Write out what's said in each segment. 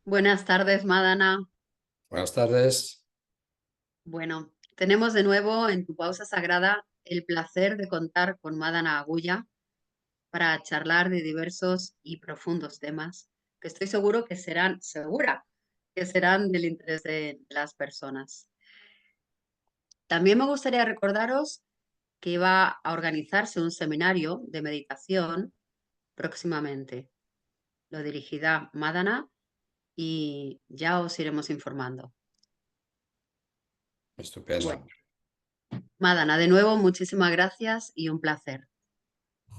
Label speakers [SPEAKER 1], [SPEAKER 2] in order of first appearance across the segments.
[SPEAKER 1] Buenas tardes, Madana.
[SPEAKER 2] Buenas tardes.
[SPEAKER 1] Bueno, tenemos de nuevo en tu pausa sagrada el placer de contar con Madana Agulla para charlar de diversos y profundos temas que estoy segura que serán del interés de las personas. También me gustaría recordaros que va a organizarse un seminario de meditación próximamente. Lo dirigirá Madana y ya os iremos informando.
[SPEAKER 2] Estupendo.
[SPEAKER 1] Bueno, Madana, de nuevo, muchísimas gracias y un placer.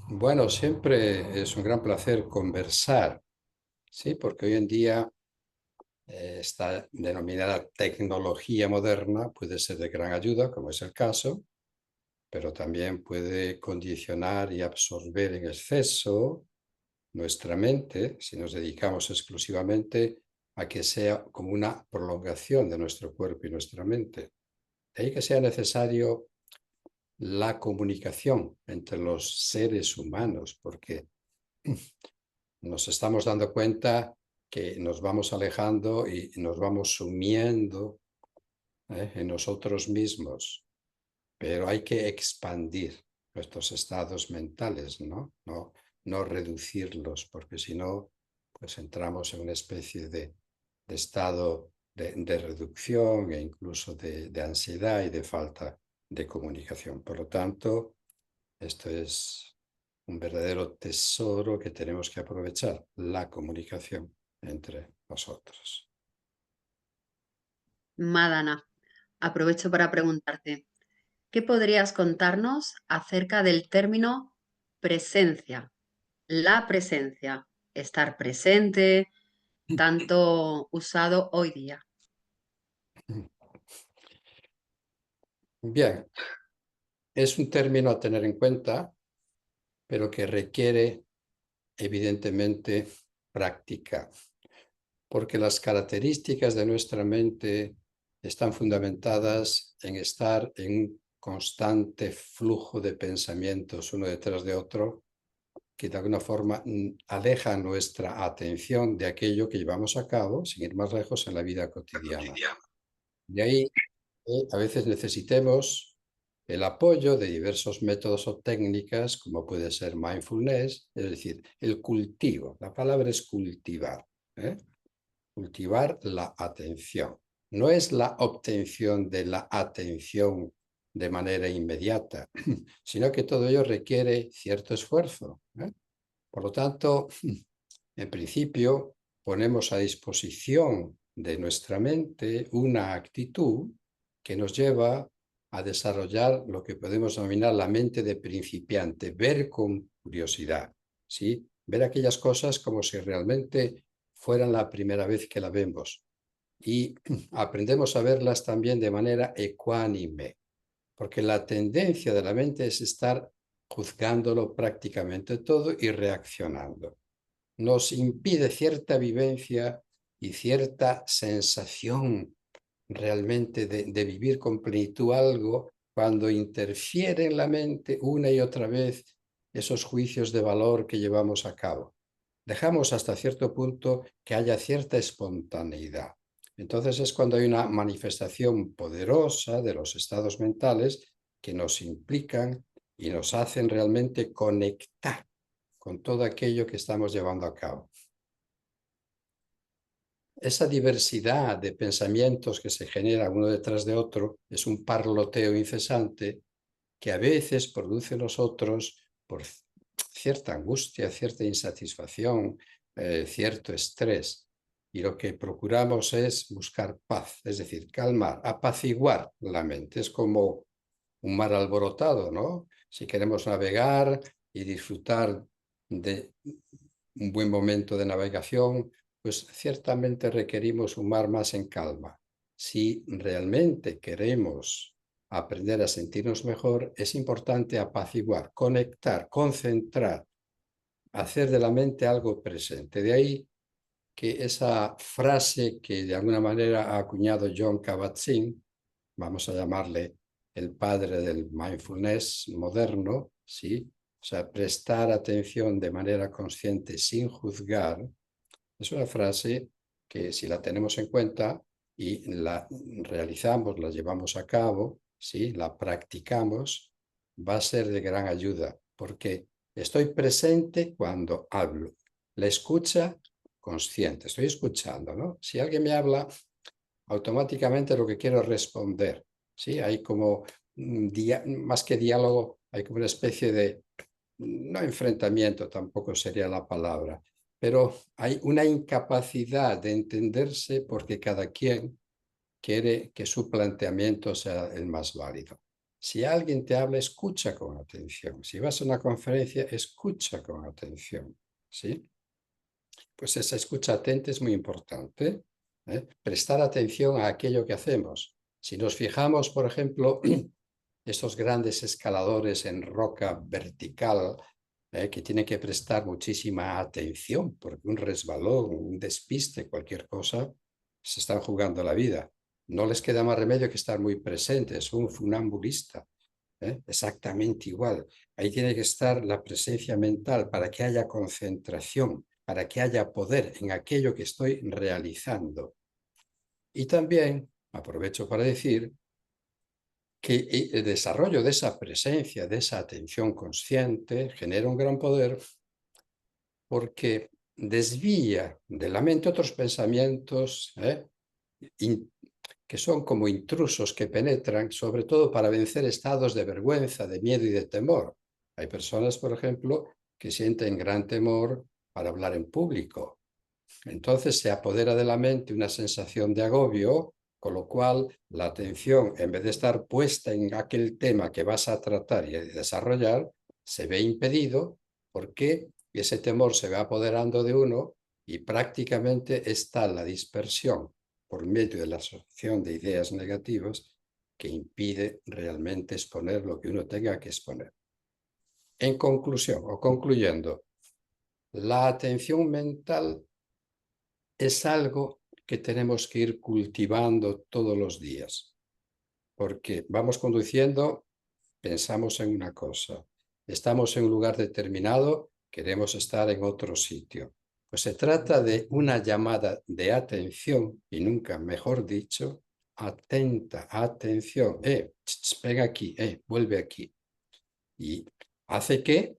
[SPEAKER 2] Bueno, siempre es un gran placer conversar, ¿sí? Porque hoy en día esta denominada tecnología moderna puede ser de gran ayuda, como es el caso, pero también puede condicionar y absorber en exceso nuestra mente si nos dedicamos exclusivamente a que sea como una prolongación de nuestro cuerpo y nuestra mente. De ahí que sea necesario la comunicación entre los seres humanos, porque nos estamos dando cuenta que nos vamos alejando y nos vamos sumiendo en nosotros mismos, pero hay que expandir nuestros estados mentales, ¿no? No reducirlos, porque si no, pues entramos en una especie de estado de reducción e incluso de ansiedad y de falta de comunicación. Por lo tanto, esto es un verdadero tesoro que tenemos que aprovechar, la comunicación entre nosotros.
[SPEAKER 1] Madana, aprovecho para preguntarte, ¿qué podrías contarnos acerca del término presencia? La presencia, estar presente, tanto usado hoy día.
[SPEAKER 2] Bien, es un término a tener en cuenta, pero que requiere evidentemente práctica, porque las características de nuestra mente están fundamentadas en estar en un constante flujo de pensamientos uno detrás de otro, que de alguna forma aleja nuestra atención de aquello que llevamos a cabo, sin ir más lejos, en la vida cotidiana. De ahí a veces necesitemos el apoyo de diversos métodos o técnicas, como puede ser mindfulness, es decir, el cultivo. La palabra es cultivar, ¿eh? Cultivar la atención. No es la obtención de la atención de manera inmediata, sino que todo ello requiere cierto esfuerzo, ¿eh? Por lo tanto, en principio, ponemos a disposición de nuestra mente una actitud que nos lleva a desarrollar lo que podemos denominar la mente de principiante, ver con curiosidad, ¿sí? Ver aquellas cosas como si realmente fueran la primera vez que la vemos y aprendemos a verlas también de manera ecuánime, porque la tendencia de la mente es estar juzgándolo prácticamente todo y reaccionando. Nos impide cierta vivencia y cierta sensación realmente de vivir con plenitud algo cuando interfiere en la mente una y otra vez esos juicios de valor que llevamos a cabo. Dejamos hasta cierto punto que haya cierta espontaneidad. Entonces es cuando hay una manifestación poderosa de los estados mentales que nos implican y nos hacen realmente conectar con todo aquello que estamos llevando a cabo. Esa diversidad de pensamientos que se genera uno detrás de otro es un parloteo incesante que a veces produce en nosotros por cierta angustia, cierta insatisfacción, cierto estrés. Y lo que procuramos es buscar paz, es decir, calmar, apaciguar la mente. Es como un mar alborotado, ¿no? Si queremos navegar y disfrutar de un buen momento de navegación, pues ciertamente requerimos un mar más en calma. Si realmente queremos aprender a sentirnos mejor, es importante apaciguar, conectar, concentrar, hacer de la mente algo presente. De ahí que esa frase que de alguna manera ha acuñado John Kabat-Zinn, vamos a llamarle el padre del mindfulness moderno, ¿sí? O sea, prestar atención de manera consciente sin juzgar, es una frase que si la tenemos en cuenta y la realizamos, la llevamos a cabo, ¿sí? La practicamos, va a ser de gran ayuda, porque estoy presente cuando hablo. La escucha consciente, estoy escuchando, ¿no? Si alguien me habla, automáticamente lo que quiero es responder, ¿sí? Hay como, más que diálogo, hay como una especie de, no enfrentamiento tampoco sería la palabra, pero hay una incapacidad de entenderse porque cada quien quiere que su planteamiento sea el más válido. Si alguien te habla, escucha con atención. Si vas a una conferencia, escucha con atención, ¿sí? Pues esa escucha atenta es muy importante, ¿eh? Prestar atención a aquello que hacemos. Si nos fijamos, por ejemplo, estos grandes escaladores en roca vertical, que tienen que prestar muchísima atención, porque un resbalón, un despiste, cualquier cosa, se están jugando la vida. No les queda más remedio que estar muy presentes, un funambulista, exactamente igual. Ahí tiene que estar la presencia mental para que haya concentración, para que haya poder en aquello que estoy realizando. Y también aprovecho para decir que el desarrollo de esa presencia, de esa atención consciente, genera un gran poder porque desvía de la mente otros pensamientos que son como intrusos que penetran, sobre todo para vencer estados de vergüenza, de miedo y de temor. Hay personas, por ejemplo, que sienten gran temor para hablar en público. Entonces se apodera de la mente una sensación de agobio, con lo cual la atención, en vez de estar puesta en aquel tema que vas a tratar y desarrollar, se ve impedido porque ese temor se va apoderando de uno y prácticamente está la dispersión por medio de la asociación de ideas negativas que impide realmente exponer lo que uno tenga que exponer. En conclusión, o concluyendo, la atención mental es algo que tenemos que ir cultivando todos los días, porque vamos conduciendo, pensamos en una cosa, estamos en un lugar determinado, queremos estar en otro sitio. Pues se trata de una llamada de atención, y nunca mejor dicho, atenta, atención, ven aquí, vuelve aquí. Y hace que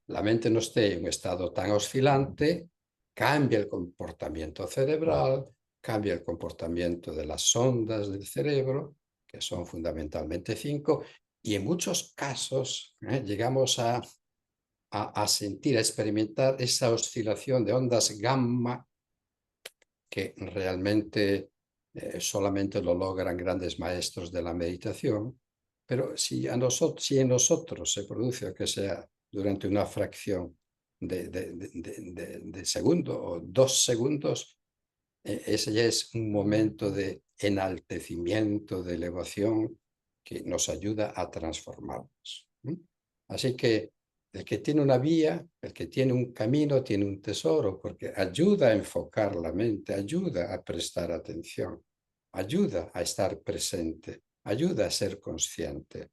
[SPEAKER 2] la mente no esté en un estado tan oscilante, cambia el comportamiento cerebral, cambia el comportamiento de las ondas del cerebro, que son fundamentalmente 5, y en muchos casos llegamos a sentir, a experimentar esa oscilación de ondas gamma que realmente solamente lo logran grandes maestros de la meditación, pero si en nosotros se produce, aunque sea durante una fracción de segundo o 2 segundos, ese ya es un momento de enaltecimiento, de elevación que nos ayuda a transformarnos. Así que el que tiene una vía, el que tiene un camino, tiene un tesoro, porque ayuda a enfocar la mente, ayuda a prestar atención, ayuda a estar presente, ayuda a ser consciente.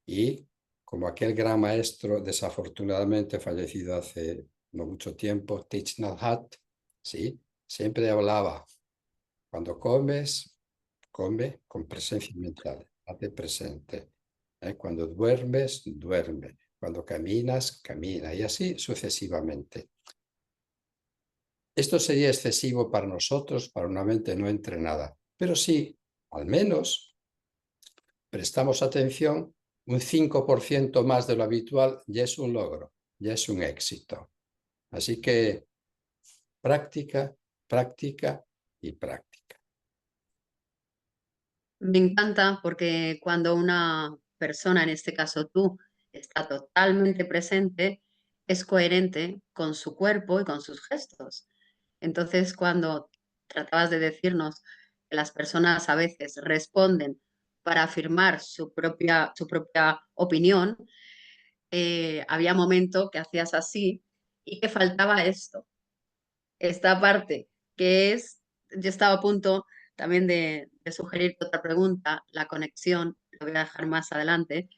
[SPEAKER 2] Y como aquel gran maestro, desafortunadamente fallecido hace no mucho tiempo, Thich Nhat Hanh, ¿sí? Siempre hablaba, cuando comes, come con presencia mental, hazte presente. Cuando duermes, duerme. Cuando caminas, camina. Y así sucesivamente. Esto sería excesivo para nosotros, para una mente no entrenada. Pero sí, al menos, prestamos atención, un 5% más de lo habitual ya es un logro, ya es un éxito. Así que práctica, práctica y práctica.
[SPEAKER 1] Me encanta porque cuando una persona, en este caso tú, está totalmente presente, es coherente con su cuerpo y con sus gestos. Entonces, cuando tratabas de decirnos que las personas a veces responden para afirmar su propia opinión, había momento que hacías así y que faltaba esto, esta parte, que es, yo estaba a punto también de sugerirte otra pregunta, la conexión, lo voy a dejar más adelante,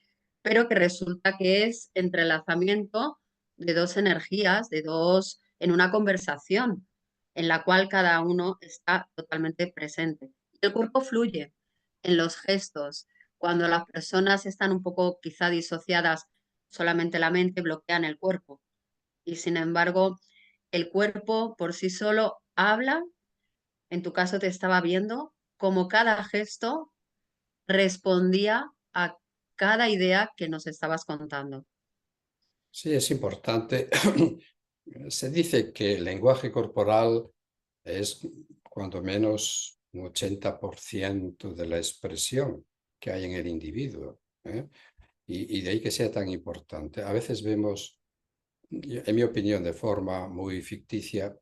[SPEAKER 1] pero que resulta que es entrelazamiento de dos energías, en una conversación. en la cual cada uno está totalmente presente. El cuerpo fluye en los gestos. Cuando las personas están un poco quizá disociadas, solamente la mente bloquean el cuerpo. Y sin embargo, el cuerpo por sí solo habla, en tu caso te estaba viendo, como cada gesto respondía a cada idea que nos estabas contando.
[SPEAKER 2] Sí, es importante. Se dice que el lenguaje corporal es cuando menos un 80% de la expresión que hay en el individuo, ¿eh? Y de ahí que sea tan importante. A veces vemos, en mi opinión, de forma muy ficticia,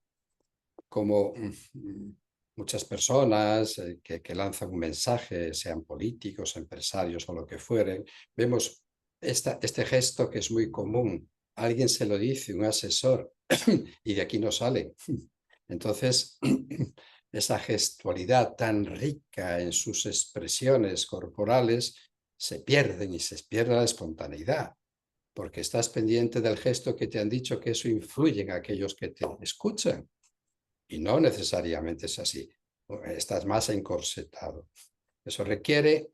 [SPEAKER 2] como muchas personas que lanzan un mensaje, sean políticos, empresarios o lo que fueren, vemos este gesto que es muy común. Alguien se lo dice, un asesor, y de aquí no sale. Entonces, esa gestualidad tan rica en sus expresiones corporales se pierden y se pierde la espontaneidad, porque estás pendiente del gesto que te han dicho que eso influye en aquellos que te escuchan. Y no necesariamente es así. Estás más encorsetado. Eso requiere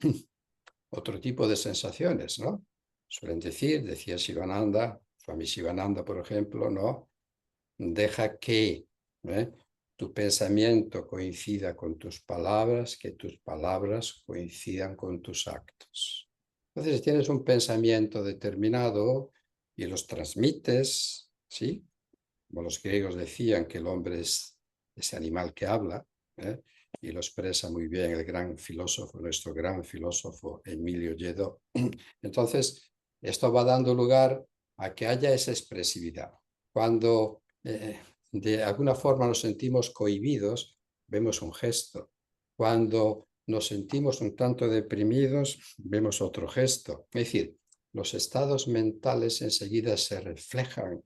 [SPEAKER 2] otro tipo de sensaciones, ¿no? Suelen decir, decía Shivananda, Swami Shivananda, por ejemplo, ¿no? Deja que tu pensamiento coincida con tus palabras, que tus palabras coincidan con tus actos. Entonces, si tienes un pensamiento determinado y los transmites, ¿sí? Como los griegos decían que el hombre es ese animal que habla, ¿eh? Y lo expresa muy bien el gran filósofo, nuestro gran filósofo Emilio Lledó. Entonces, esto va dando lugar a que haya esa expresividad. Cuando de alguna forma nos sentimos cohibidos, vemos un gesto. Cuando nos sentimos un tanto deprimidos, vemos otro gesto. Es decir, los estados mentales enseguida se reflejan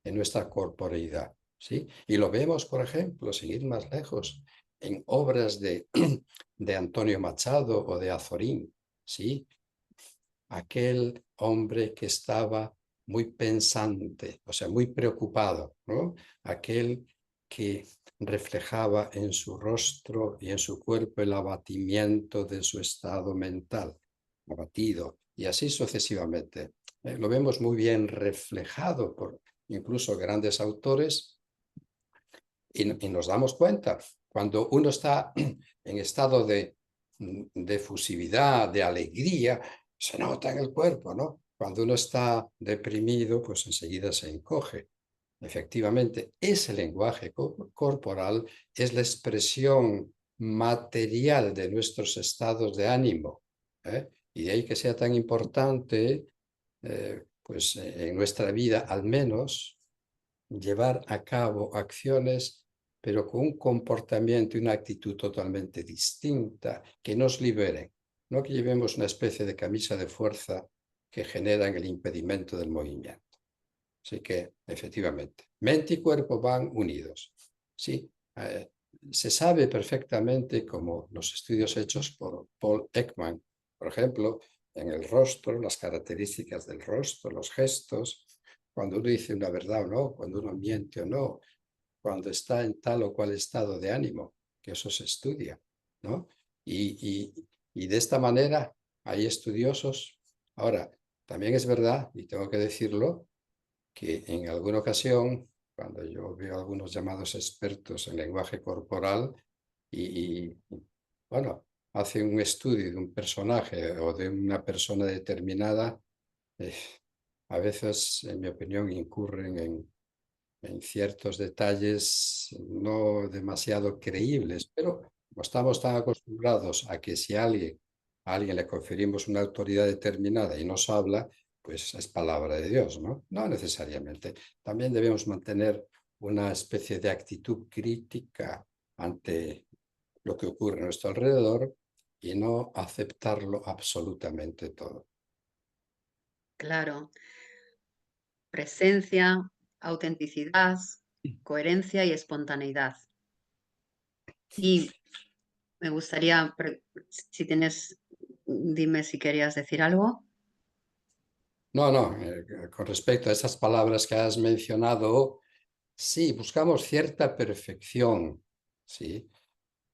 [SPEAKER 2] en nuestra corporeidad, ¿sí? Y lo vemos, por ejemplo, sin ir más lejos, en obras de Antonio Machado o de Azorín, ¿sí? Aquel hombre que estaba muy pensante, o sea, muy preocupado, ¿no? Aquel que reflejaba en su rostro y en su cuerpo el abatimiento de su estado mental, abatido, y así sucesivamente. Lo vemos muy bien reflejado por incluso grandes autores y nos damos cuenta, cuando uno está en estado de efusividad, de alegría, se nota en el cuerpo, ¿no? Cuando uno está deprimido, pues enseguida se encoge. Efectivamente, ese lenguaje corporal es la expresión material de nuestros estados de ánimo, ¿eh? Y de ahí que sea tan importante, pues en nuestra vida al menos, llevar a cabo acciones, pero con un comportamiento y una actitud totalmente distinta, que nos liberen, no que llevemos una especie de camisa de fuerza que generan el impedimento del movimiento. Así que, efectivamente, mente y cuerpo van unidos. Sí, se sabe perfectamente, como los estudios hechos por Paul Ekman, por ejemplo, en el rostro, las características del rostro, los gestos, cuando uno dice una verdad o no, cuando uno miente o no, cuando está en tal o cual estado de ánimo, que eso se estudia, ¿no? Y de esta manera hay estudiosos. Ahora, también es verdad, y tengo que decirlo, que en alguna ocasión, cuando yo veo a algunos llamados expertos en lenguaje corporal bueno, hacen un estudio de un personaje o de una persona determinada, eh, a veces, en mi opinión, incurren en ciertos detalles no demasiado creíbles, pero como estamos tan acostumbrados a que si a alguien le conferimos una autoridad determinada y nos habla, pues es palabra de Dios, ¿no? No necesariamente. También debemos mantener una especie de actitud crítica ante lo que ocurre a nuestro alrededor y no aceptarlo absolutamente todo.
[SPEAKER 1] Claro, presencia, autenticidad, coherencia y espontaneidad. Y me gustaría, si tienes, dime si querías decir algo.
[SPEAKER 2] No, con respecto a esas palabras que has mencionado, Sí, buscamos cierta perfección, sí,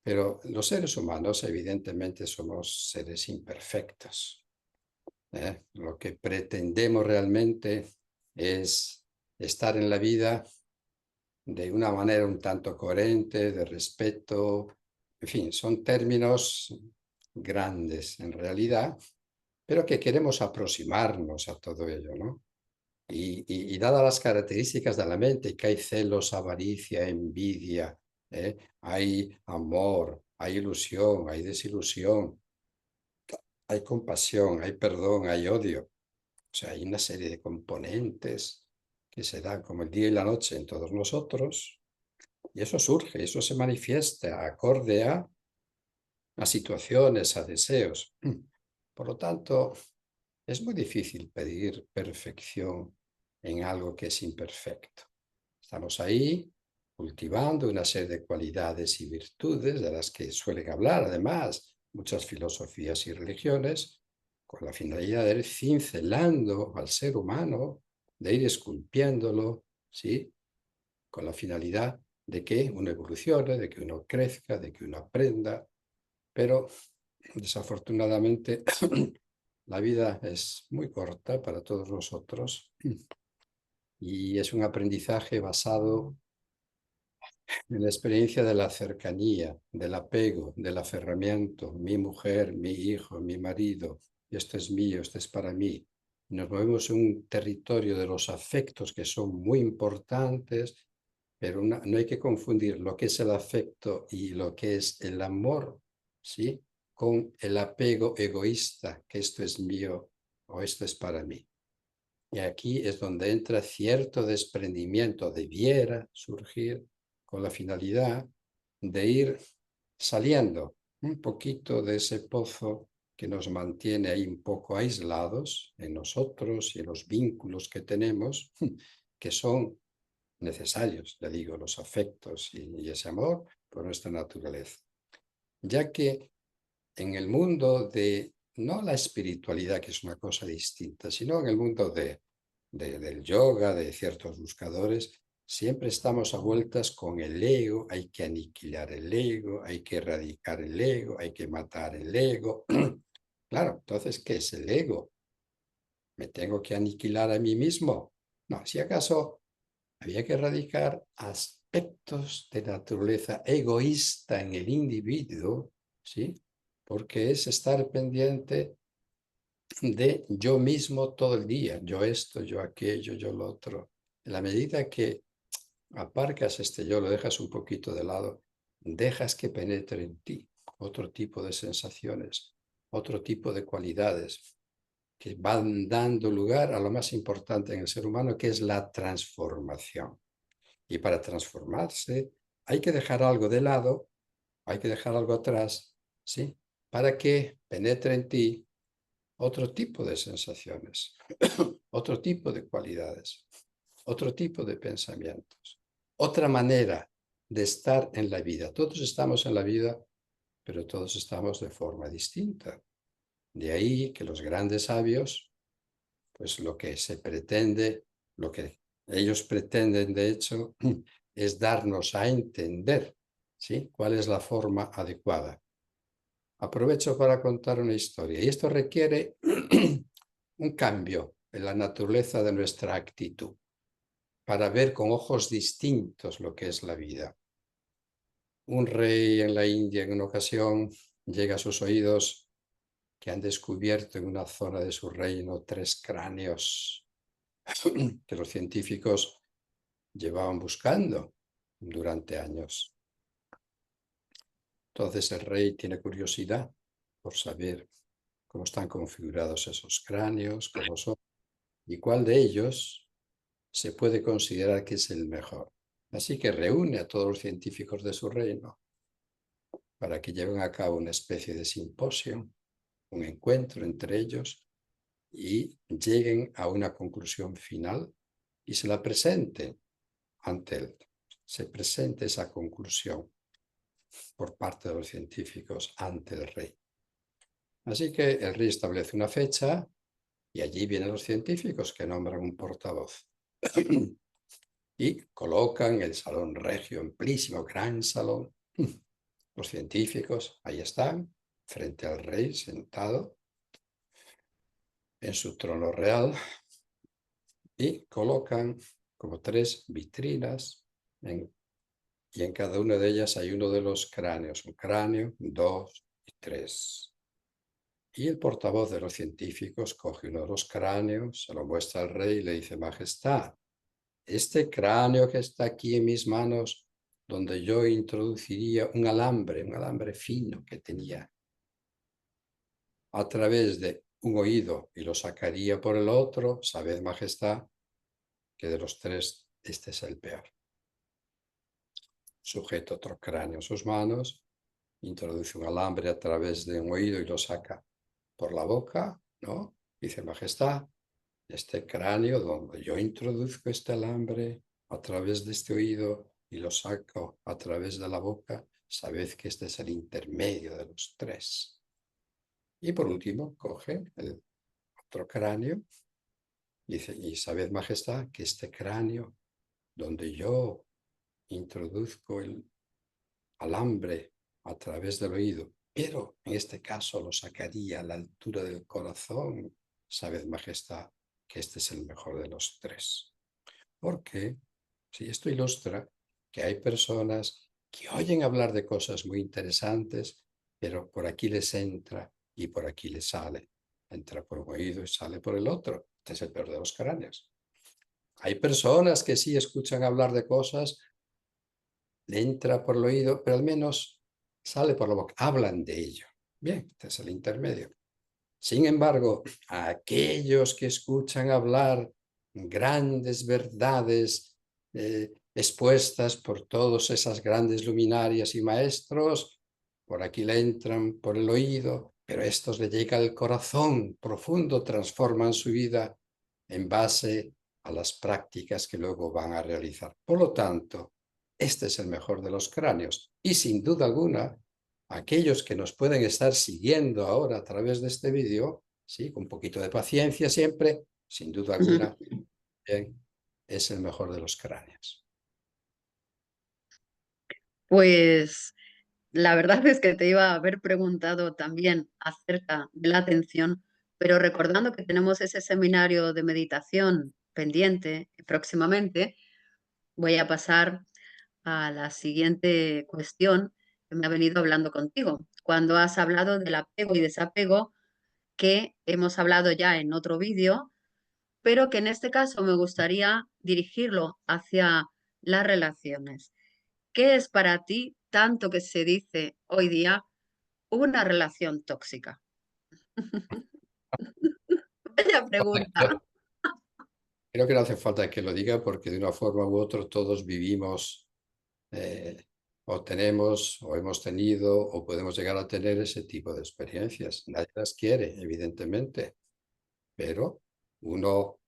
[SPEAKER 2] pero los seres humanos evidentemente somos seres imperfectos, ¿eh? Lo que pretendemos realmente es estar en la vida de una manera un tanto coherente, de respeto, en fin, son términos grandes en realidad, pero que queremos aproximarnos a todo ello, ¿no? Y dadas las características de la mente, que hay celos, avaricia, envidia, ¿eh? Hay amor, hay ilusión, hay desilusión, hay compasión, hay perdón, hay odio. O sea, hay una serie de componentes que se dan como el día y la noche en todos nosotros, y eso surge, eso se manifiesta acorde a situaciones, a deseos. Por lo tanto, es muy difícil pedir perfección en algo que es imperfecto. Estamos ahí cultivando una serie de cualidades y virtudes de las que suelen hablar, además, muchas filosofías y religiones, con la finalidad de ir cincelando al ser humano, de ir esculpiéndolo, ¿sí? Con la finalidad de que uno evolucione, de que uno crezca, de que uno aprenda, pero desafortunadamente la vida es muy corta para todos nosotros y es un aprendizaje basado en la experiencia de la cercanía, del apego, del aferramiento, mi mujer, mi hijo, mi marido, esto es mío, esto es para mí. Nos movemos en un territorio de los afectos que son muy importantes, pero no hay que confundir lo que es el afecto y lo que es el amor, ¿sí? Con el apego egoísta, que esto es mío o esto es para mí. Y aquí es donde entra cierto desprendimiento, debiera surgir con la finalidad de ir saliendo un poquito de ese pozo que nos mantiene ahí un poco aislados en nosotros y en los vínculos que tenemos, que son necesarios, le digo, los afectos y ese amor por nuestra naturaleza. Ya que en el mundo de, no la espiritualidad, que es una cosa distinta, sino en el mundo del yoga, de ciertos buscadores, siempre estamos a vueltas con el ego, hay que aniquilar el ego, hay que erradicar el ego, hay que matar el ego. Claro, entonces, ¿qué es el ego? ¿Me tengo que aniquilar a mí mismo? No, si acaso había que erradicar aspectos de naturaleza egoísta en el individuo, ¿sí? Porque es estar pendiente de yo mismo todo el día, yo esto, yo aquello, yo lo otro. En la medida que aparcas este yo, lo dejas un poquito de lado, dejas que penetre en ti otro tipo de sensaciones, otro tipo de cualidades que van dando lugar a lo más importante en el ser humano, que es la transformación. Y para transformarse hay que dejar algo de lado, hay que dejar algo atrás, ¿sí? Para que penetre en ti otro tipo de sensaciones, otro tipo de cualidades, otro tipo de pensamientos, otra manera de estar en la vida. Todos estamos en la vida, pero todos estamos de forma distinta. De ahí que los grandes sabios, pues lo que se pretende, lo que ellos pretenden de hecho, es darnos a entender, ¿sí? ¿Cuál es la forma adecuada? Aprovecho para contar una historia y esto requiere un cambio en la naturaleza de nuestra actitud para ver con ojos distintos lo que es la vida. Un rey en la India en una ocasión llega a sus oídos que han descubierto en una zona de su reino 3 cráneos que los científicos llevaban buscando durante años. Entonces el rey tiene curiosidad por saber cómo están configurados esos cráneos, cómo son, y cuál de ellos se puede considerar que es el mejor. Así que reúne a todos los científicos de su reino para que lleven a cabo una especie de simposio, un encuentro entre ellos y lleguen a una conclusión final y se la presenten ante él. Se presente esa conclusión por parte de los científicos ante el rey. Así que el rey establece una fecha y allí vienen los científicos que nombran un portavoz. y colocan el salón regio, amplísimo, gran salón. Los científicos ahí están, frente al rey, sentado en su trono real, y colocan como 3 vitrinas y en cada una de ellas hay uno de los cráneos, un cráneo, 2 y 3. Y el portavoz de los científicos coge uno de los cráneos, se lo muestra al rey y le dice: Majestad, este cráneo que está aquí en mis manos, donde yo introduciría un alambre fino que tenía a través de un oído y lo sacaría por el otro, sabed, Majestad, que de los 3 este es el peor. Sujeta otro cráneo en sus manos, introduce un alambre a través de un oído y lo saca por la boca, ¿no? Dice: Majestad, este cráneo donde yo introduzco este alambre a través de este oído y lo saco a través de la boca, sabed que este es el intermedio de los 3. Y por último, coge el otro cráneo y dice: y sabed, Majestad, que este cráneo donde yo introduzco el alambre a través del oído, pero en este caso lo sacaría a la altura del corazón, sabed, Majestad, que este es el mejor de los 3. Porque si esto ilustra que hay personas que oyen hablar de cosas muy interesantes, pero por aquí les entra y por aquí les sale. Entra por un oído y sale por el otro. Este es el peor de los cráneos. Hay personas que sí escuchan hablar de cosas, le entra por el oído, pero al menos sale por la boca. Hablan de ello. Bien, este es el intermedio. Sin embargo, a aquellos que escuchan hablar grandes verdades expuestas por todas esas grandes luminarias y maestros, por aquí le entran por el oído, pero estos le llega al corazón profundo, transforman su vida en base a las prácticas que luego van a realizar. Por lo tanto, este es el mejor de los cráneos y sin duda alguna, aquellos que nos pueden estar siguiendo ahora a través de este vídeo, sí, con un poquito de paciencia siempre, sin duda alguna, bien, es el mejor de los cráneos.
[SPEAKER 1] Pues la verdad es que te iba a haber preguntado también acerca de la atención, pero recordando que tenemos ese seminario de meditación pendiente próximamente, voy a pasar a la siguiente cuestión que me ha venido hablando contigo. Cuando has hablado del apego y desapego, que hemos hablado ya en otro vídeo, pero que en este caso me gustaría dirigirlo hacia las relaciones. ¿Qué es para ti, tanto que se dice hoy día, una relación tóxica? Vaya pregunta.
[SPEAKER 2] Creo que no hace falta que lo diga porque de una forma u otra todos vivimos eh, o tenemos o hemos tenido o podemos llegar a tener ese tipo de experiencias. Nadie las quiere, evidentemente, pero uno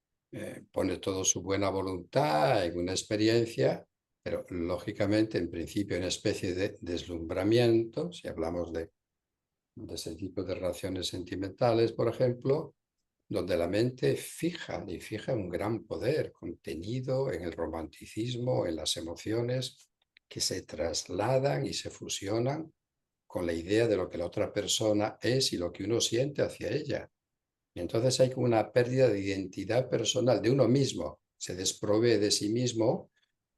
[SPEAKER 2] pone toda su buena voluntad en una experiencia, pero lógicamente en principio una especie de deslumbramiento, si hablamos de ese tipo de relaciones sentimentales, por ejemplo, donde la mente fija y fija un gran poder contenido en el romanticismo, en las emociones que se trasladan y se fusionan con la idea de lo que la otra persona es y lo que uno siente hacia ella. Y entonces hay como una pérdida de identidad personal de uno mismo. Se desprovee de sí mismo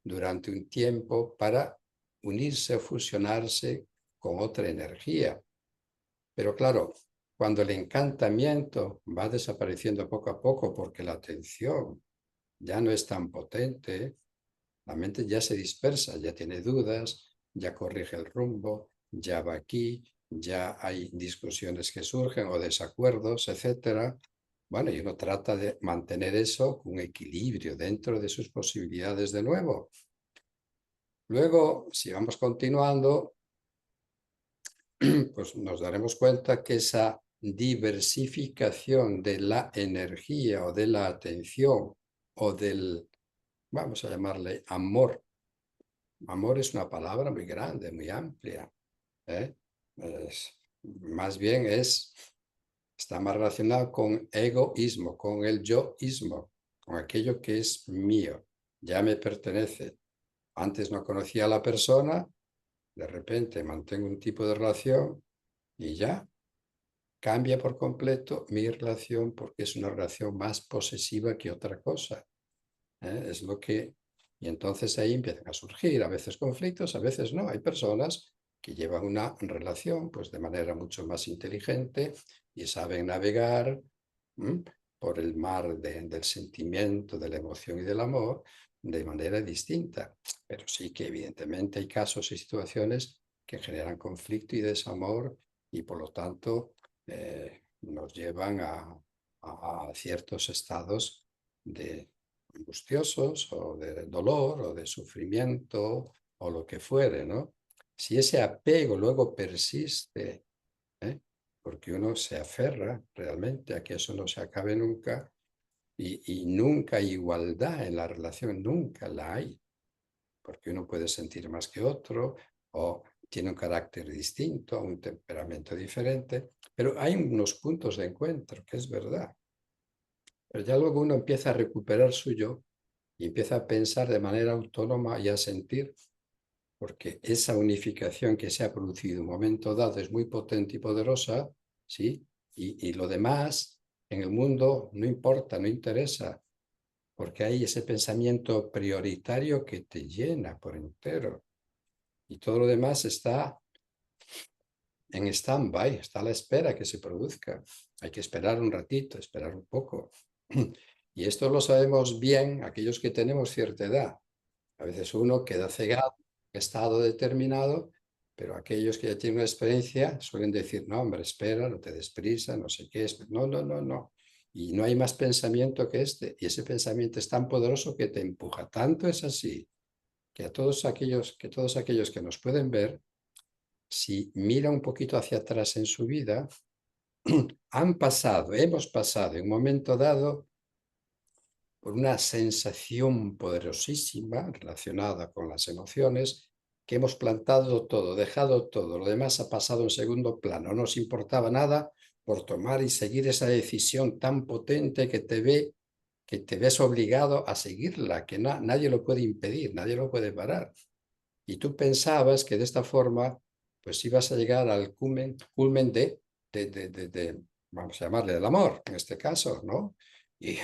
[SPEAKER 2] durante un tiempo para unirse o fusionarse con otra energía. Pero claro, cuando el encantamiento va desapareciendo poco a poco porque la atención ya no es tan potente, la mente ya se dispersa, ya tiene dudas, ya corrige el rumbo, ya va aquí, ya hay discusiones que surgen o desacuerdos, etcétera. Bueno, y uno trata de mantener eso con equilibrio dentro de sus posibilidades de nuevo. Luego, si vamos continuando, pues nos daremos cuenta que esa diversificación de la energía o de la atención o del, vamos a llamarle amor. Amor es una palabra muy grande, muy amplia. ¿eh? Más bien está más relacionado con egoísmo, con el yoísmo, con aquello que es mío. ya me pertenece. Antes no conocía a la persona, de repente mantengo un tipo de relación y ya cambia por completo mi relación porque es una relación más posesiva que otra cosa. Es lo que... Y entonces ahí empiezan a surgir a veces conflictos, a veces no. Hay personas que llevan una relación pues de manera mucho más inteligente y saben navegar por el mar del sentimiento, de la emoción y del amor de manera distinta. Pero sí que evidentemente hay casos y situaciones que generan conflicto y desamor y por lo tanto nos llevan a ciertos estados de angustiosos o de dolor o de sufrimiento o lo que fuere, ¿no? Si ese apego luego persiste, ¿eh? Porque uno se aferra realmente a que eso no se acabe nunca y nunca hay igualdad en la relación, nunca la hay, porque uno puede sentir más que otro o tiene un carácter distinto, un temperamento diferente, pero hay unos puntos de encuentro, que es verdad. Pero ya luego uno empieza a recuperar su yo y empieza a pensar de manera autónoma y a sentir, porque esa unificación que se ha producido en un momento dado es muy potente y poderosa, ¿sí? Y lo demás en el mundo no importa, no interesa, porque hay ese pensamiento prioritario que te llena por entero. Y todo lo demás está en stand-by, está a la espera que se produzca. Hay que esperar un ratito, esperar un poco. Y esto lo sabemos bien aquellos que tenemos cierta edad. A veces uno queda cegado en un estado determinado, pero aquellos que ya tienen una experiencia suelen decir, no, hombre, espera, no te des prisa, no sé qué. No, no, no, no. Y no hay más pensamiento que este. Y ese pensamiento es tan poderoso que te empuja. Tanto es así que a todos aquellos que nos pueden ver, si mira un poquito hacia atrás en su vida, hemos pasado en un momento dado por una sensación poderosísima relacionada con las emociones, que hemos plantado todo, dejado todo, lo demás ha pasado en segundo plano, no nos importaba nada por tomar y seguir esa decisión tan potente que te ves obligado a seguirla, que nadie lo puede impedir, nadie lo puede parar. Y tú pensabas que de esta forma pues ibas a llegar al culmen vamos a llamarle, del amor, en este caso, ¿no? Y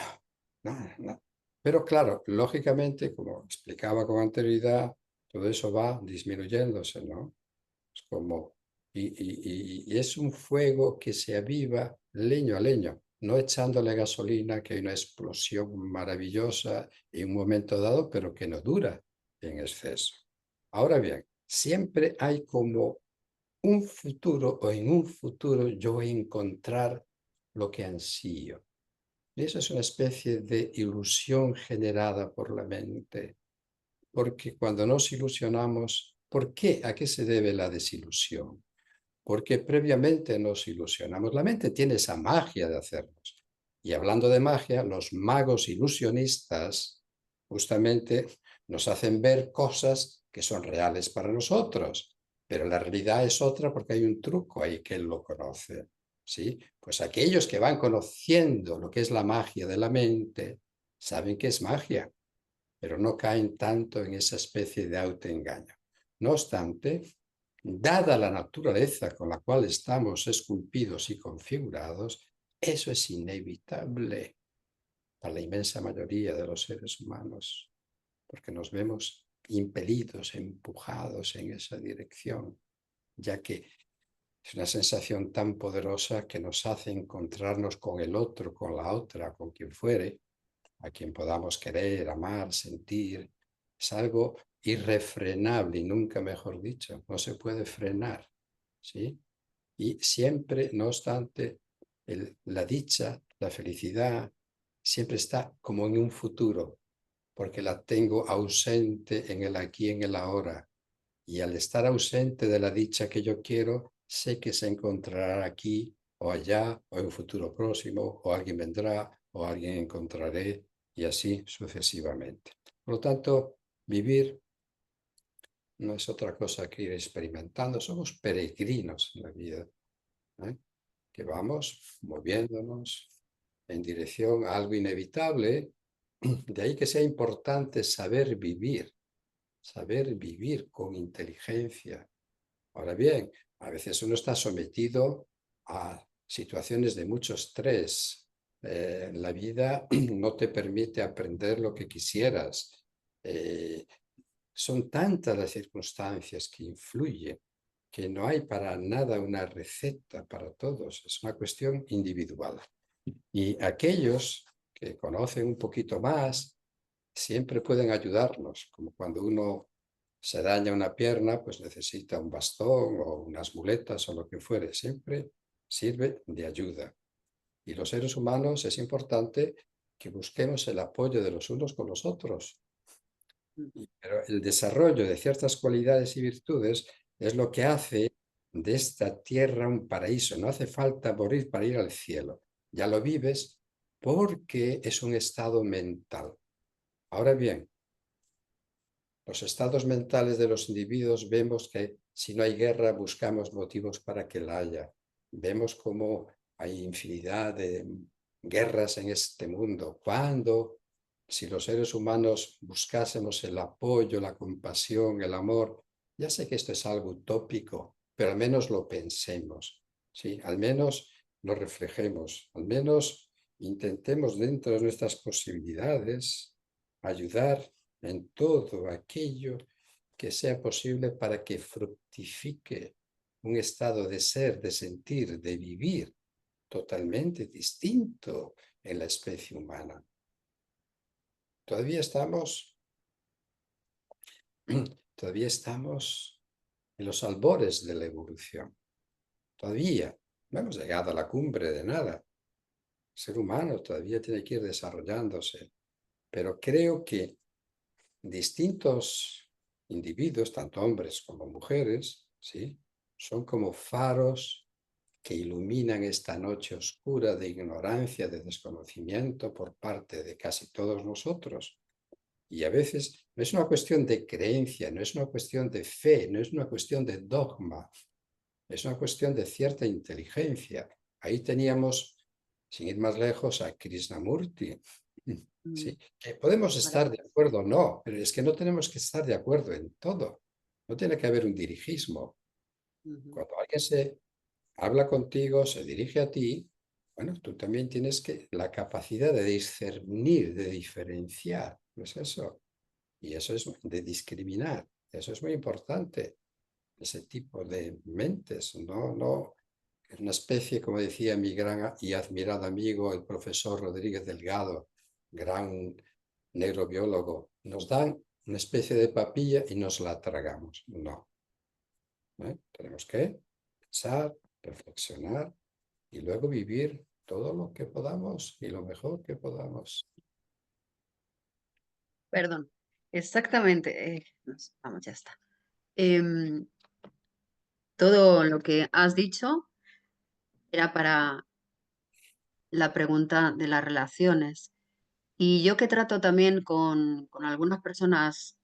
[SPEAKER 2] no, no. Pero claro, lógicamente, como explicaba con anterioridad, todo eso va disminuyéndose, ¿no? Es como, y es un fuego que se aviva leño a leño, no echándole gasolina, que hay una explosión maravillosa en un momento dado, pero que no dura en exceso. Ahora bien, siempre hay como un futuro o en un futuro yo encontrar lo que ansío. Y eso es una especie de ilusión generada por la mente, porque cuando nos ilusionamos, ¿por qué? ¿A qué se debe la desilusión? Porque previamente nos ilusionamos. La mente tiene esa magia de hacernos. Y hablando de magia, los magos ilusionistas justamente nos hacen ver cosas que son reales para nosotros, pero la realidad es otra porque hay un truco ahí que él lo conoce. ¿Sí? Pues aquellos que van conociendo lo que es la magia de la mente, saben que es magia, pero no caen tanto en esa especie de autoengaño. No obstante, dada la naturaleza con la cual estamos esculpidos y configurados, eso es inevitable para la inmensa mayoría de los seres humanos, porque nos vemos impelidos, empujados en esa dirección, ya que es una sensación tan poderosa que nos hace encontrarnos con el otro, con la otra, con quien fuere, a quien podamos querer, amar, sentir. Es algo irrefrenable y nunca mejor dicho, no se puede frenar, ¿sí? Y siempre, no obstante, la dicha, la felicidad, siempre está como en un futuro, porque la tengo ausente en el aquí, en el ahora. Y al estar ausente de la dicha que yo quiero, sé que se encontrará aquí o allá, o en un futuro próximo, o alguien vendrá, o alguien encontraré, y así sucesivamente. Por lo tanto, vivir no es otra cosa que ir experimentando. Somos peregrinos en la vida, ¿eh? Que vamos moviéndonos en dirección a algo inevitable, De ahí que sea importante saber vivir con inteligencia. Ahora bien, a veces uno está sometido a situaciones de mucho estrés. La vida no te permite aprender lo que quisieras. Eh, Son tantas las circunstancias que influyen que no hay para nada una receta para todos. Es una cuestión individual. Y aquellos que conocen un poquito más siempre pueden ayudarnos, como cuando uno se daña una pierna, pues necesita un bastón o unas muletas o lo que fuere, siempre sirve de ayuda. Y los seres humanos es importante que busquemos el apoyo de los unos con los otros. Pero el desarrollo de ciertas cualidades y virtudes es lo que hace de esta tierra un paraíso. No hace falta morir para ir al cielo. Ya lo vives porque es un estado mental. Ahora bien, los estados mentales de los individuos vemos que si no hay guerra buscamos motivos para que la haya. Vemos cómo hay infinidad de guerras en este mundo. ¿Cuándo? Si los seres humanos buscásemos el apoyo, la compasión, el amor, ya sé que esto es algo utópico, pero al menos lo pensemos, ¿sí? Al menos lo reflejemos, al menos intentemos dentro de nuestras posibilidades ayudar en todo aquello que sea posible para que fructifique un estado de ser, de sentir, de vivir totalmente distinto en la especie humana. Todavía estamos, todavía estamos en los albores de la evolución. Todavía no hemos llegado a la cumbre de nada. El ser humano todavía tiene que ir desarrollándose. Pero creo que distintos individuos, tanto hombres como mujeres, ¿sí? Son como faros que iluminan esta noche oscura de ignorancia, de desconocimiento por parte de casi todos nosotros. Y a veces no es una cuestión de creencia, no es una cuestión de fe, no es una cuestión de dogma, es una cuestión de cierta inteligencia. Ahí teníamos, sin ir más lejos, a Krishnamurti.
[SPEAKER 1] Mm,
[SPEAKER 2] Sí, que podemos estar de
[SPEAKER 1] maravilloso.
[SPEAKER 2] acuerdo o no, pero es que no tenemos que estar de acuerdo en todo. No tiene que haber un dirigismo.
[SPEAKER 1] Ujú.
[SPEAKER 2] Cuando alguien se habla contigo, se dirige a ti, bueno, tú también tienes que la capacidad de discernir, de diferenciar, ¿no es eso? Y eso es de discriminar. Eso es muy importante, ese tipo de mentes. No, es una especie, como decía mi gran y admirado amigo, el profesor Rodríguez Delgado, gran neurobiólogo, nos dan una especie de papilla y nos la tragamos. No, ¿eh? Tenemos que pensar, reflexionar y luego vivir todo lo que podamos y lo mejor que podamos.
[SPEAKER 1] Perdón, exactamente. Vamos, ya está. Em, Todo lo que has dicho era para la pregunta de las relaciones. Y yo que trato también con algunas personas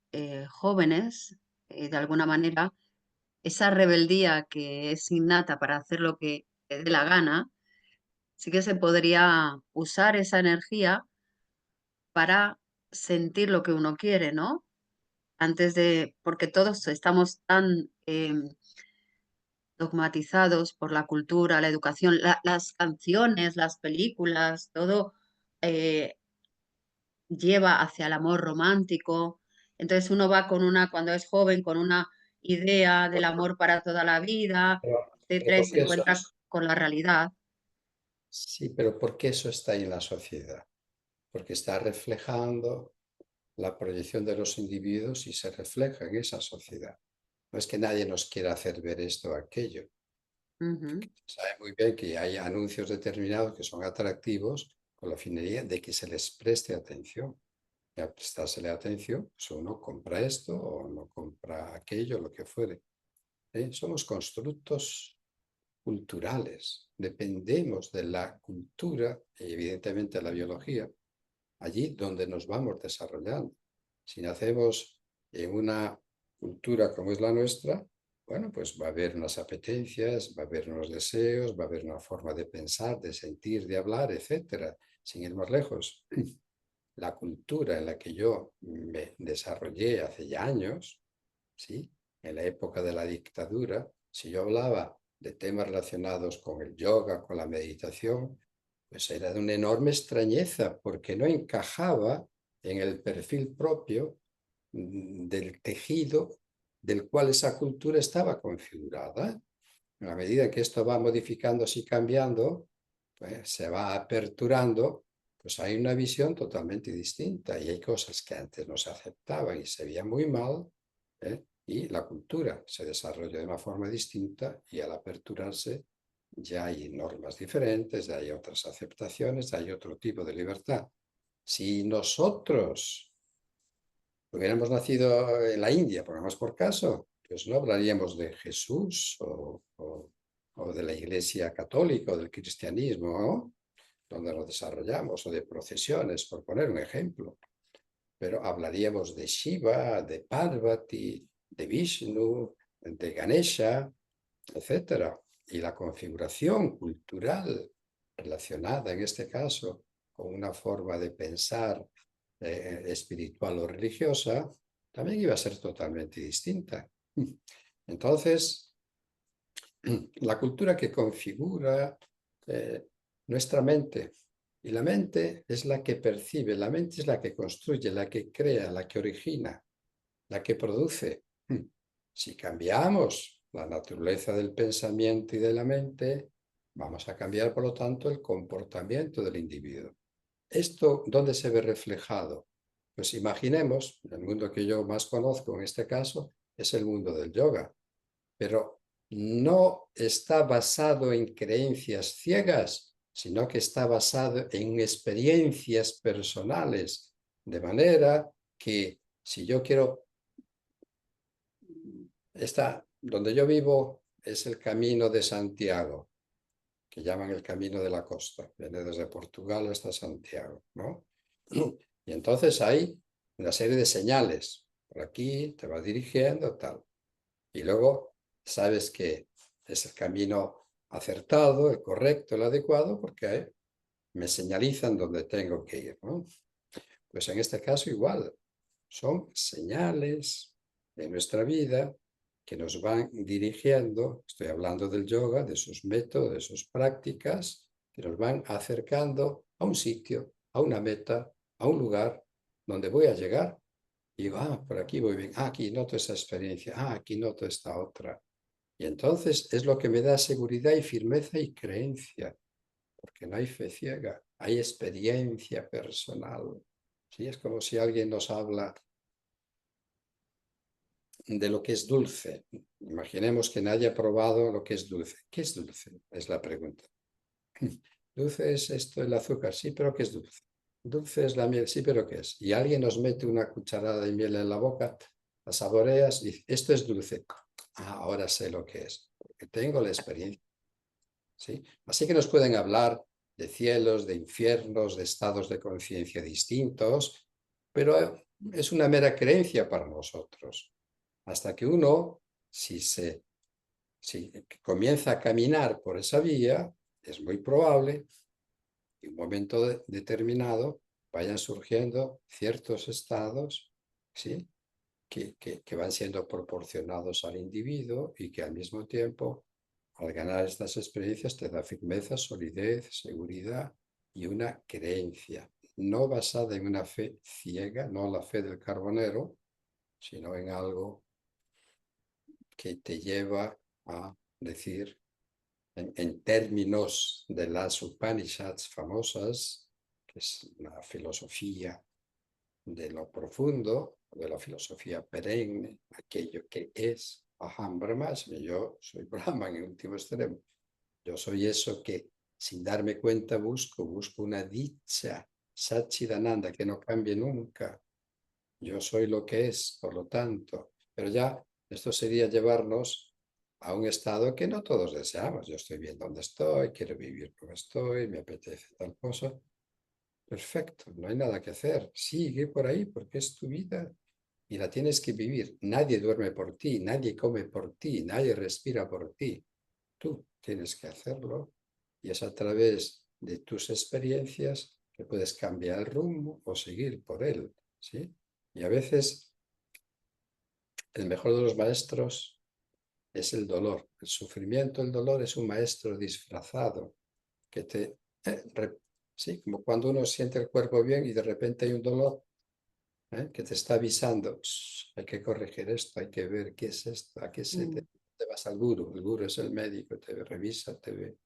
[SPEAKER 1] jóvenes, de alguna manera, esa rebeldía que es innata para hacer lo que te dé la gana, sí que se podría usar esa energía para sentir lo que uno quiere, ¿no? Antes de, porque todos estamos tan dogmatizados por la cultura, la educación, las canciones, las películas, todo eh, lleva hacia el amor romántico. Entonces uno va con una, cuando es joven, con una idea del amor para toda la vida,
[SPEAKER 2] Pero
[SPEAKER 1] etcétera, y
[SPEAKER 2] ¿por
[SPEAKER 1] se
[SPEAKER 2] qué eso?
[SPEAKER 1] encuentra con la realidad.
[SPEAKER 2] Sí, pero ¿por qué eso está ahí en la sociedad? Porque está reflejando la proyección de los individuos y se refleja en esa sociedad. No es que nadie nos quiera hacer ver esto o aquello.
[SPEAKER 1] Ujú,
[SPEAKER 2] Sabe muy bien que hay anuncios determinados que son atractivos con la finalidad de que se les preste atención. Y al prestársele atención, pues uno compra esto o no compra aquello, lo que fuere. Somos constructos culturales, dependemos de la cultura y evidentemente de la biología, allí donde nos vamos desarrollando. Si nacemos en una cultura como es la nuestra, bueno, pues va a haber unas apetencias, va a haber unos deseos, va a haber una forma de pensar, de sentir, de hablar, etcétera, sin ir más lejos. la cultura en la que yo me desarrollé hace ya años, ¿sí? En la época de la dictadura, si yo hablaba de temas relacionados con el yoga, con la meditación, pues era de una enorme extrañeza porque no encajaba en el perfil propio del tejido del cual esa cultura estaba configurada. A medida que esto va modificándose y cambiando, pues se va aperturando, pues hay una visión totalmente distinta y hay cosas que antes no se aceptaban y se veían muy mal, ¿eh? Y la cultura se desarrolla de una forma distinta y al aperturarse ya hay normas diferentes, ya hay otras aceptaciones, ya hay otro tipo de libertad. Si nosotros hubiéramos nacido en la India, pongamos por caso, pues no hablaríamos de Jesús o de la Iglesia Católica o del cristianismo, ¿no? Donde nos desarrollamos, o de procesiones, por poner un ejemplo. Pero hablaríamos de Shiva, de Parvati, de Vishnu, de Ganesha, etcétera. Y la configuración cultural relacionada, en este caso, con una forma de pensar espiritual o religiosa, también iba a ser totalmente distinta. Entonces, la cultura que configura nuestra mente, y la mente es la que percibe, la mente es la que construye, la que crea, la que origina, la que produce. Si cambiamos la naturaleza del pensamiento y de la mente, vamos a cambiar, por lo tanto, el comportamiento del individuo. ¿Esto dónde se ve reflejado? Pues imaginemos, el mundo que yo más conozco en este caso es el mundo del yoga, pero no está basado en creencias ciegas, sino que está basado en experiencias personales, de manera que si yo quiero donde yo vivo es el Camino de Santiago, que llaman el Camino de la Costa. Viene desde Portugal hasta Santiago, ¿no? Y entonces hay una serie de señales. Por aquí te vas dirigiendo, tal. Y luego sabes que es el camino acertado, el correcto, el adecuado, porque me señalizan dónde tengo que ir, ¿no? Pues en este caso igual, son señales de nuestra vida que nos van dirigiendo, estoy hablando del yoga, de sus métodos, de sus prácticas, que nos van acercando a un sitio, a una meta, a un lugar donde voy a llegar. Y digo, por aquí voy bien, aquí noto esa experiencia, aquí noto esta otra. Y entonces es lo que me da seguridad y firmeza y creencia, porque no hay fe ciega, hay experiencia personal. ¿Sí? Es como si alguien nos habla de lo que es dulce. Imaginemos que nadie ha probado lo que es dulce. ¿Qué es dulce? Es la pregunta. Dulce es esto, el azúcar, sí, pero ¿qué es dulce? Dulce es la miel, sí, pero ¿qué es? Y alguien nos mete una cucharada de miel en la boca, la saboreas y dice, esto es dulce. Ahora sé lo que es, porque tengo la experiencia. ¿Sí? Así que nos pueden hablar de cielos, de infiernos, de estados de conciencia distintos, pero es una mera creencia para nosotros. Hasta que uno, si comienza a caminar por esa vía, es muy probable que en un momento determinado vayan surgiendo ciertos estados, ¿sí? que van siendo proporcionados al individuo y que al mismo tiempo, al ganar estas experiencias, te da firmeza, solidez, seguridad y una creencia, no basada en una fe ciega, no la fe del carbonero, sino en algo que te lleva a decir, en términos de las Upanishads famosas, que es la filosofía de lo profundo, de la filosofía perenne, aquello que es Aham Brahmasmi. Yo soy Brahman en último extremo. Yo soy eso que sin darme cuenta busco una dicha, Satchidananda, que no cambie nunca. Yo soy lo que es, por lo tanto. Pero ya esto sería llevarnos a un estado que no todos deseamos. Yo estoy bien donde estoy, quiero vivir como estoy, me apetece tal cosa. Perfecto, no hay nada que hacer. Sigue por ahí porque es tu vida y la tienes que vivir. Nadie duerme por ti, nadie come por ti, nadie respira por ti. Tú tienes que hacerlo y es a través de tus experiencias que puedes cambiar el rumbo o seguir por él, ¿sí? Y a veces el mejor de los maestros es el dolor. El sufrimiento, el dolor es un maestro disfrazado que te... sí, como cuando uno siente el cuerpo bien y de repente hay un dolor, que te está avisando: hay que corregir esto, hay que ver qué es esto, a qué se
[SPEAKER 1] Mm,
[SPEAKER 2] te vas al guru. El guru es el médico, te revisa, te ve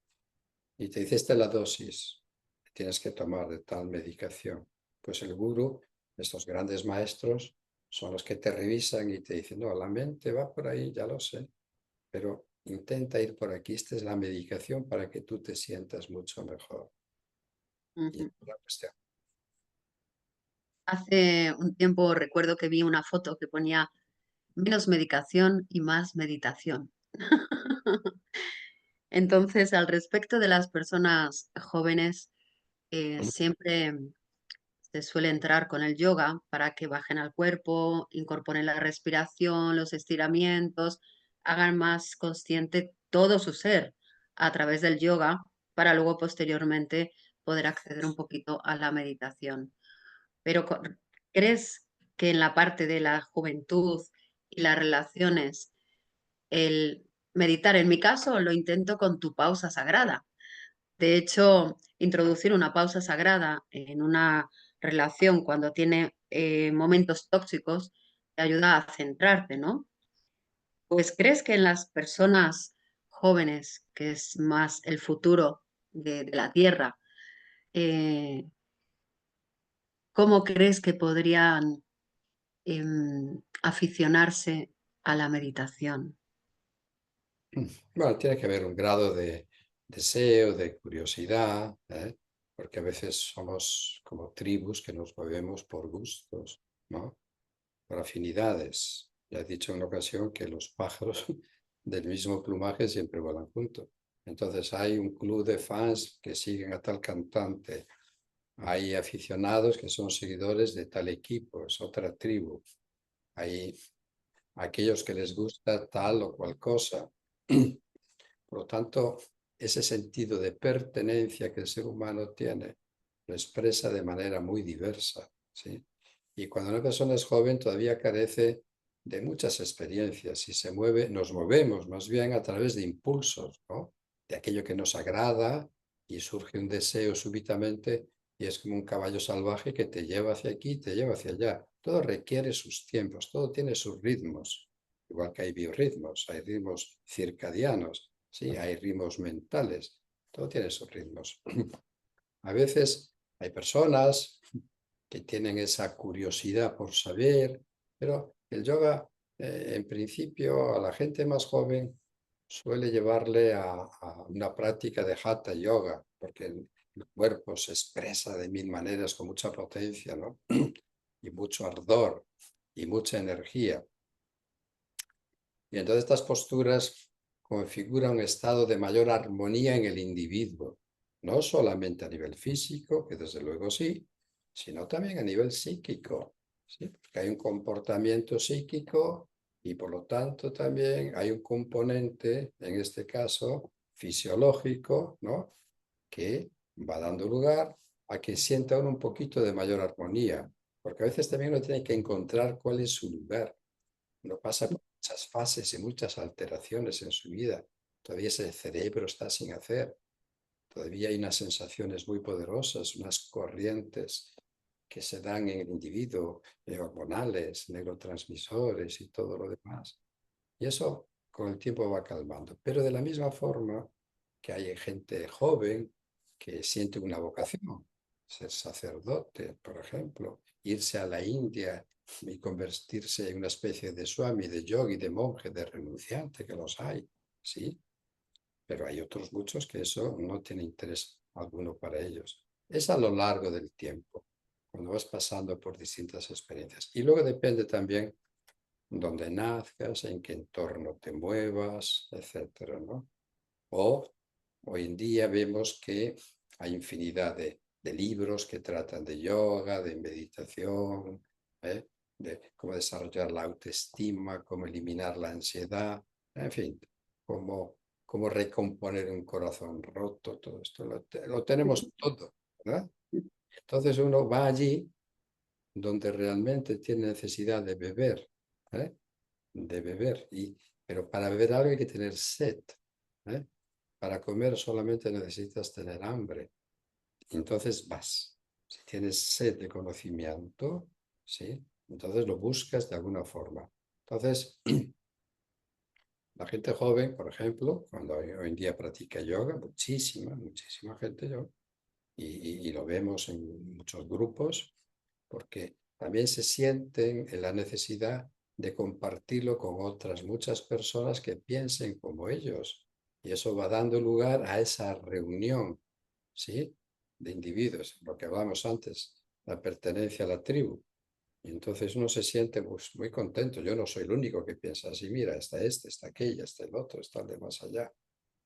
[SPEAKER 2] y te dice: esta es la dosis que tienes que tomar de tal medicación. Pues el guru, estos grandes maestros, son los que te revisan y te dicen: no, la mente va por ahí, ya lo sé, pero intenta ir por aquí, esta es la medicación para que tú te sientas mucho mejor. Y
[SPEAKER 1] ujú.
[SPEAKER 2] la cuestión.
[SPEAKER 1] Hace un tiempo recuerdo que vi una foto que ponía menos medicación y más meditación. Entonces, al respecto de las personas jóvenes, siempre se suele entrar con el yoga para que bajen al cuerpo, incorporen la respiración, los estiramientos, hagan más consciente todo su ser a través del yoga para luego posteriormente poder acceder un poquito a la meditación. Pero ¿crees que en la parte de la juventud y las relaciones, el meditar, en mi caso, lo intento con tu pausa sagrada? De hecho, introducir una pausa sagrada en una relación cuando tiene momentos tóxicos te ayuda a centrarte, ¿no? Pues ¿crees que en las personas jóvenes, que es más el futuro de la Tierra, eh, cómo crees que podrían aficionarse a la meditación?
[SPEAKER 2] Bueno, tiene que haber un grado de deseo, de curiosidad, porque a veces somos como tribus que nos movemos por gustos, ¿no? Por afinidades. Ya he dicho en una ocasión que los pájaros del mismo plumaje siempre vuelan juntos. Entonces hay un club de fans que siguen a tal cantante, hay aficionados que son seguidores de tal equipo, es otra tribu, hay aquellos que les gusta tal o cual cosa. Por lo tanto, ese sentido de pertenencia que el ser humano tiene lo expresa de manera muy diversa, ¿sí? Y cuando una persona es joven todavía carece de muchas experiencias y nos movemos más bien a través de impulsos, ¿no? De aquello que nos agrada y surge un deseo súbitamente y es como un caballo salvaje que te lleva hacia aquí, te lleva hacia allá. Todo requiere sus tiempos, todo tiene sus ritmos, igual que hay biorritmos, hay ritmos circadianos. Sí, hay ritmos mentales, todo tiene sus ritmos. A veces hay personas que tienen esa curiosidad por saber, pero el yoga, en principio, a la gente más joven suele llevarle a una práctica de hatha yoga, porque el cuerpo se expresa de mil maneras con mucha potencia, ¿no? Y mucho ardor y mucha energía. Y entonces estas posturas configuran un estado de mayor armonía en el individuo, no solamente a nivel físico, que desde luego sí, sino también a nivel psíquico, ¿sí? Porque hay un comportamiento psíquico y por lo tanto también hay un componente, en este caso fisiológico, ¿no? Que va dando lugar a que sienta uno un poquito de mayor armonía, porque a veces también uno tiene que encontrar cuál es su lugar. Uno pasa por muchas fases y muchas alteraciones en su vida. Todavía ese cerebro está sin hacer. Todavía hay unas sensaciones muy poderosas, unas corrientes que se dan en el individuo, hormonales, neurotransmisores y todo lo demás. Y eso con el tiempo va calmando. Pero de la misma forma que hay gente joven que siente una vocación, ser sacerdote, por ejemplo, irse a la India y convertirse en una especie de swami, de yogi, de monje, de renunciante, que los hay, sí, pero hay otros muchos que eso no tiene interés alguno para ellos. Es a lo largo del tiempo, cuando vas pasando por distintas experiencias. Y luego depende también dónde nazcas, en qué entorno te muevas, etcétera, ¿no? O hoy en día vemos que hay infinidad de libros que tratan de yoga, de meditación, de cómo desarrollar la autoestima, cómo eliminar la ansiedad, en fin, cómo recomponer un corazón roto, todo esto lo tenemos todo, ¿verdad? Entonces uno va allí donde realmente tiene necesidad de beber, ¿eh? De beber. Pero para beber algo hay que tener sed, ¿eh? Para comer solamente necesitas tener hambre. Entonces vas. Si tienes sed de conocimiento, ¿sí? Entonces lo buscas de alguna forma. Entonces, la gente joven, por ejemplo, cuando hoy en día practica yoga, muchísima gente yoga, y lo vemos en muchos grupos, porque también se sienten en la necesidad de compartirlo con otras muchas personas que piensen como ellos. Y eso va dando lugar a esa reunión, ¿sí? De individuos, lo que hablamos antes, la pertenencia a la tribu. Y entonces uno se siente pues, muy contento. Yo no soy el único que piensa así, mira, está este, está aquella, está el otro, está el de más allá.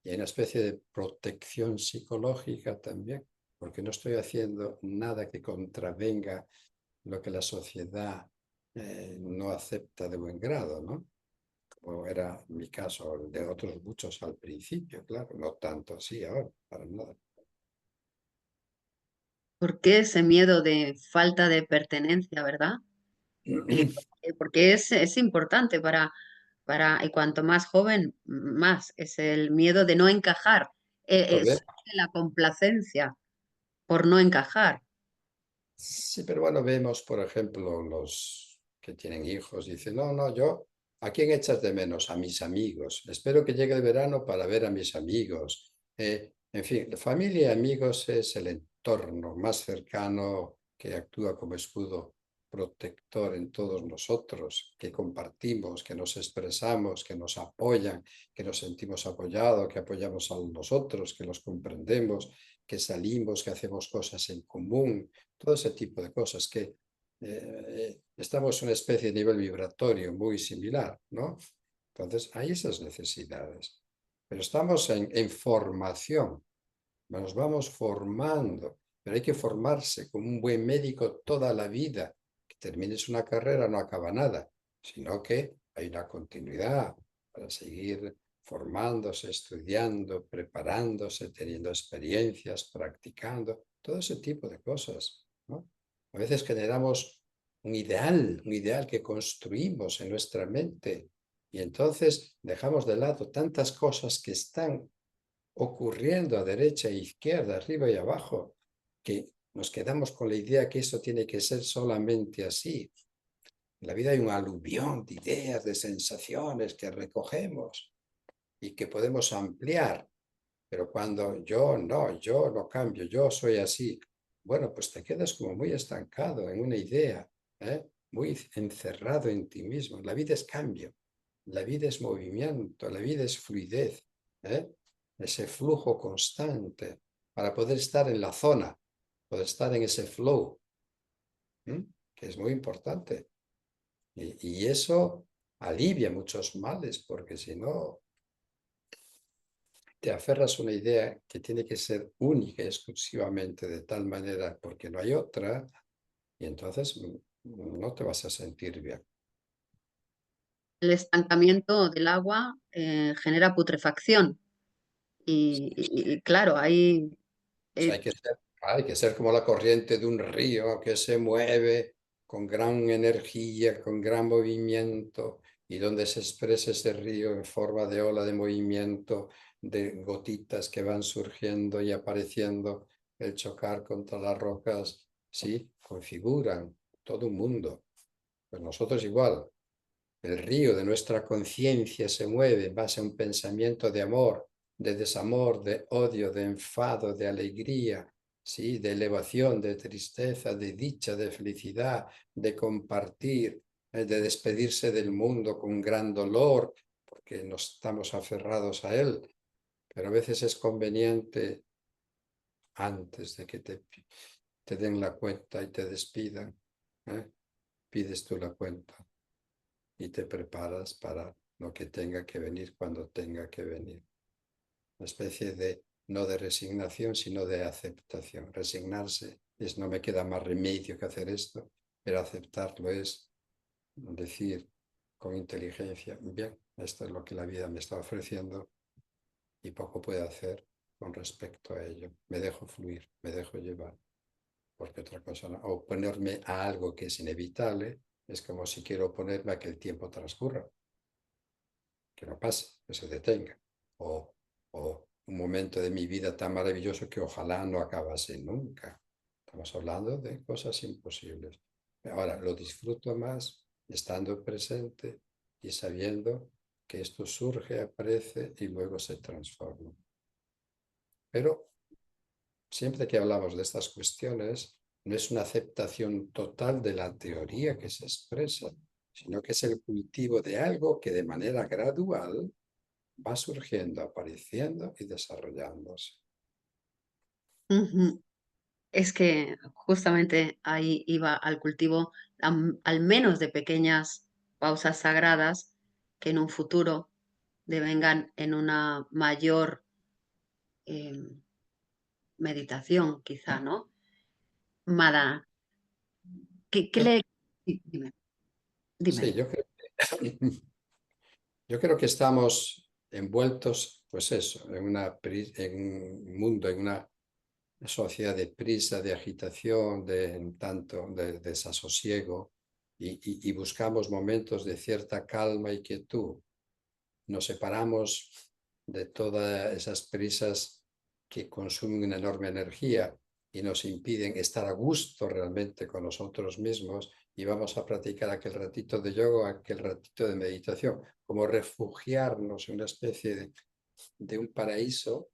[SPEAKER 2] Y hay una especie de protección psicológica también, porque no estoy haciendo nada que contravenga lo que la sociedad no acepta de buen grado, ¿no? Como era mi caso, el de otros muchos al principio, claro, no tanto así ahora, para nada.
[SPEAKER 1] ¿Por qué ese miedo de falta de pertenencia, verdad? Porque es importante y cuanto más joven, más, es el miedo de no encajar,
[SPEAKER 2] Lo
[SPEAKER 1] es la complacencia por no encajar.
[SPEAKER 2] Sí, pero bueno, vemos, por ejemplo, los que tienen hijos, dicen, no, no, yo, ¿a quién echas de menos? A mis amigos. Espero que llegue el verano para ver a mis amigos. En fin, familia y amigos es el entorno más cercano que actúa como escudo protector en todos nosotros, que compartimos, que nos expresamos, que nos apoyan, que nos sentimos apoyados, que apoyamos a nosotros, que los comprendemos, que salimos, que hacemos cosas en común, todo ese tipo de cosas que estamos en una especie de nivel vibratorio muy similar, ¿no? Entonces hay esas necesidades, pero estamos en formación, nos vamos formando, pero hay que formarse como un buen médico toda la vida. Que termines una carrera no acaba nada, sino que hay una continuidad para seguir formándose, estudiando, preparándose, teniendo experiencias, practicando, todo ese tipo de cosas, ¿no? A veces generamos un ideal que construimos en nuestra mente y entonces dejamos de lado tantas cosas que están ocurriendo a derecha e izquierda, arriba y abajo, que nos quedamos con la idea que eso tiene que ser solamente así. En la vida hay un aluvión de ideas, de sensaciones que recogemos y que podemos ampliar, pero cuando yo no cambio, yo soy así, bueno, pues te quedas como muy estancado en una idea, ¿eh? Muy encerrado en ti mismo. La vida es cambio, la vida es movimiento, la vida es fluidez, ¿eh? Ese flujo constante para poder estar en la zona, poder estar en ese flow, ¿eh? Que es muy importante. Y eso alivia muchos males, porque si no, te aferras a una idea que tiene que ser única y exclusivamente de tal manera porque no hay otra, y entonces no te vas a sentir bien.
[SPEAKER 1] El estancamiento del agua genera putrefacción y claro, hay
[SPEAKER 2] O sea,
[SPEAKER 1] eh,
[SPEAKER 2] hay que ser como la corriente de un río que se mueve con gran energía, con gran movimiento, y donde se expresa ese río en forma de ola de movimiento, de gotitas que van surgiendo y apareciendo, el chocar contra las rocas, sí, configuran todo un mundo. Pues nosotros igual, el río de nuestra conciencia se mueve en base a un pensamiento de amor, de desamor, de odio, de enfado, de alegría, ¿sí? De elevación, de tristeza, de dicha, de felicidad, de compartir, de despedirse del mundo con gran dolor, porque nos estamos aferrados a él. Pero a veces es conveniente, antes de que te den la cuenta y te despidan, ¿eh? Pides tú la cuenta y te preparas para lo que tenga que venir cuando tenga que venir. Una especie de, no de resignación, sino de aceptación. Resignarse es no me queda más remedio que hacer esto, pero aceptarlo es decir con inteligencia, bien, esto es lo que la vida me está ofreciendo y poco puedo hacer con respecto a ello. Me dejo fluir, me dejo llevar. porque otra cosa no. Oponerme a algo que es inevitable es como si quiero oponerme a que el tiempo transcurra, que no pase, que se detenga. O un momento de mi vida tan maravilloso que ojalá no acabase nunca. Estamos hablando de cosas imposibles. Ahora, lo disfruto más estando presente y sabiendo que esto surge, aparece y luego se transforma. Pero siempre que hablamos de estas cuestiones, no es una aceptación total de la teoría que se expresa, sino que es el cultivo de algo que de manera gradual va surgiendo, apareciendo y desarrollándose.
[SPEAKER 1] Ujú. Es que justamente ahí iba al cultivo, al menos de pequeñas pausas sagradas que en un futuro devengan en una mayor em, meditación, quizá, ¿no? Mada, ¿qué
[SPEAKER 2] Yo,
[SPEAKER 1] le... Dime, dime,
[SPEAKER 2] sí,
[SPEAKER 1] dime.
[SPEAKER 2] yo creo que estamos envueltos, pues eso, en un mundo, en una sociedad de prisa, de agitación, de tanto de desasosiego, y buscamos momentos de cierta calma y quietud. Nos separamos de todas esas prisas que consumen una enorme energía y nos impiden estar a gusto realmente con nosotros mismos, y vamos a practicar aquel ratito de yoga, aquel ratito de meditación, como refugiarnos en una especie de un paraíso,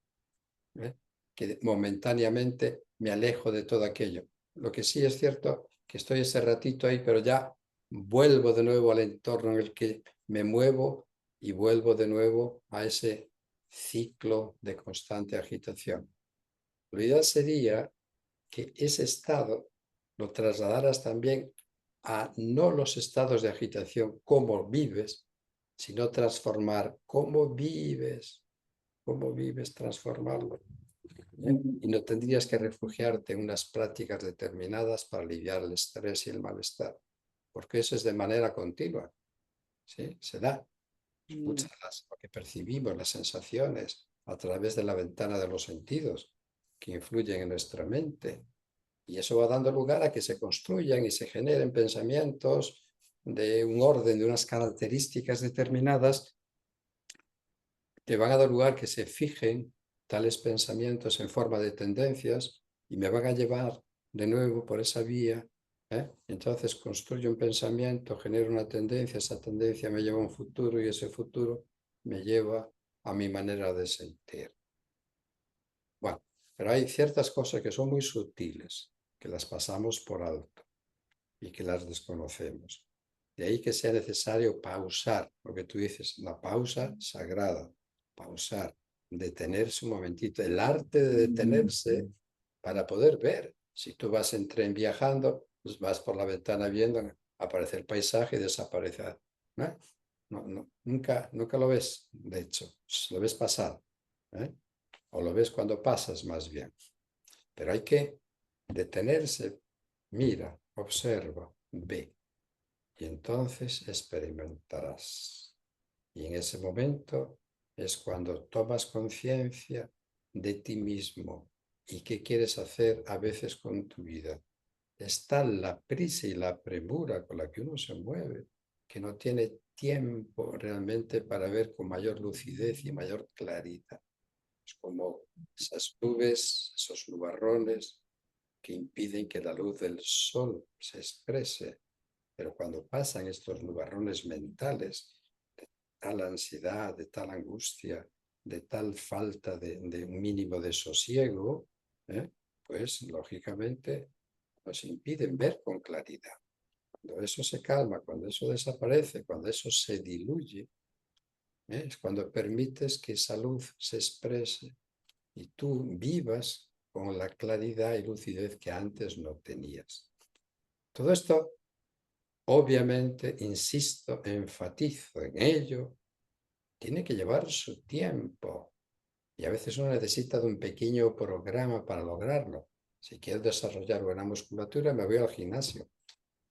[SPEAKER 2] ¿eh? Que momentáneamente me alejo de todo aquello. Lo que sí es cierto que estoy ese ratito ahí, pero ya vuelvo de nuevo al entorno en el que me muevo y vuelvo de nuevo a ese ciclo de constante agitación. Lo ideal sería que ese estado lo trasladaras también a no los estados de agitación, cómo vives, sino transformar cómo vives, transformarlo. Y no tendrías que refugiarte en unas prácticas determinadas para aliviar el estrés y el malestar, porque eso es de manera continua, ¿sí? Se da.
[SPEAKER 1] Mm.
[SPEAKER 2] Muchas lo que percibimos, las sensaciones, a través de la ventana de los sentidos, que influyen en nuestra mente. Y eso va dando lugar a que se construyan y se generen pensamientos de un orden, de unas características determinadas, que van a dar lugar que se fijen tales pensamientos en forma de tendencias y me van a llevar de nuevo por esa vía. Entonces construyo un pensamiento, genero una tendencia, esa tendencia me lleva a un futuro y ese futuro me lleva a mi manera de sentir. Bueno, pero hay ciertas cosas que son muy sutiles, que las pasamos por alto y que las desconocemos. De ahí que sea necesario pausar, lo que tú dices, la pausa sagrada, pausar, detenerse un momentito, el arte de detenerse para poder ver. Si tú vas en tren viajando, pues vas por la ventana viendo, aparece el paisaje y desaparece. ¿No? Nunca lo ves, de hecho, lo ves pasar, ¿eh? O lo ves cuando pasas más bien. Pero hay que detenerse, mira, observa, ve, y entonces experimentarás. Y en ese momento es cuando tomas conciencia de ti mismo y qué quieres hacer a veces con tu vida. Está la prisa y la premura con la que uno se mueve, que no tiene tiempo realmente para ver con mayor lucidez y mayor claridad. Es como esas nubes, esos nubarrones que impiden que la luz del sol se exprese. Pero cuando pasan estos nubarrones mentales, de tal ansiedad, de tal angustia, de tal falta de un mínimo de sosiego, pues lógicamente nos impiden ver con claridad. Cuando eso se calma, cuando eso desaparece, cuando eso se diluye, es cuando permites que esa luz se exprese y tú vivas con la claridad y lucidez que antes no tenías. Todo esto, obviamente, insisto, enfatizo en ello, tiene que llevar su tiempo y a veces uno necesita de un pequeño programa para lograrlo. Si quiero desarrollar buena musculatura, me voy al gimnasio,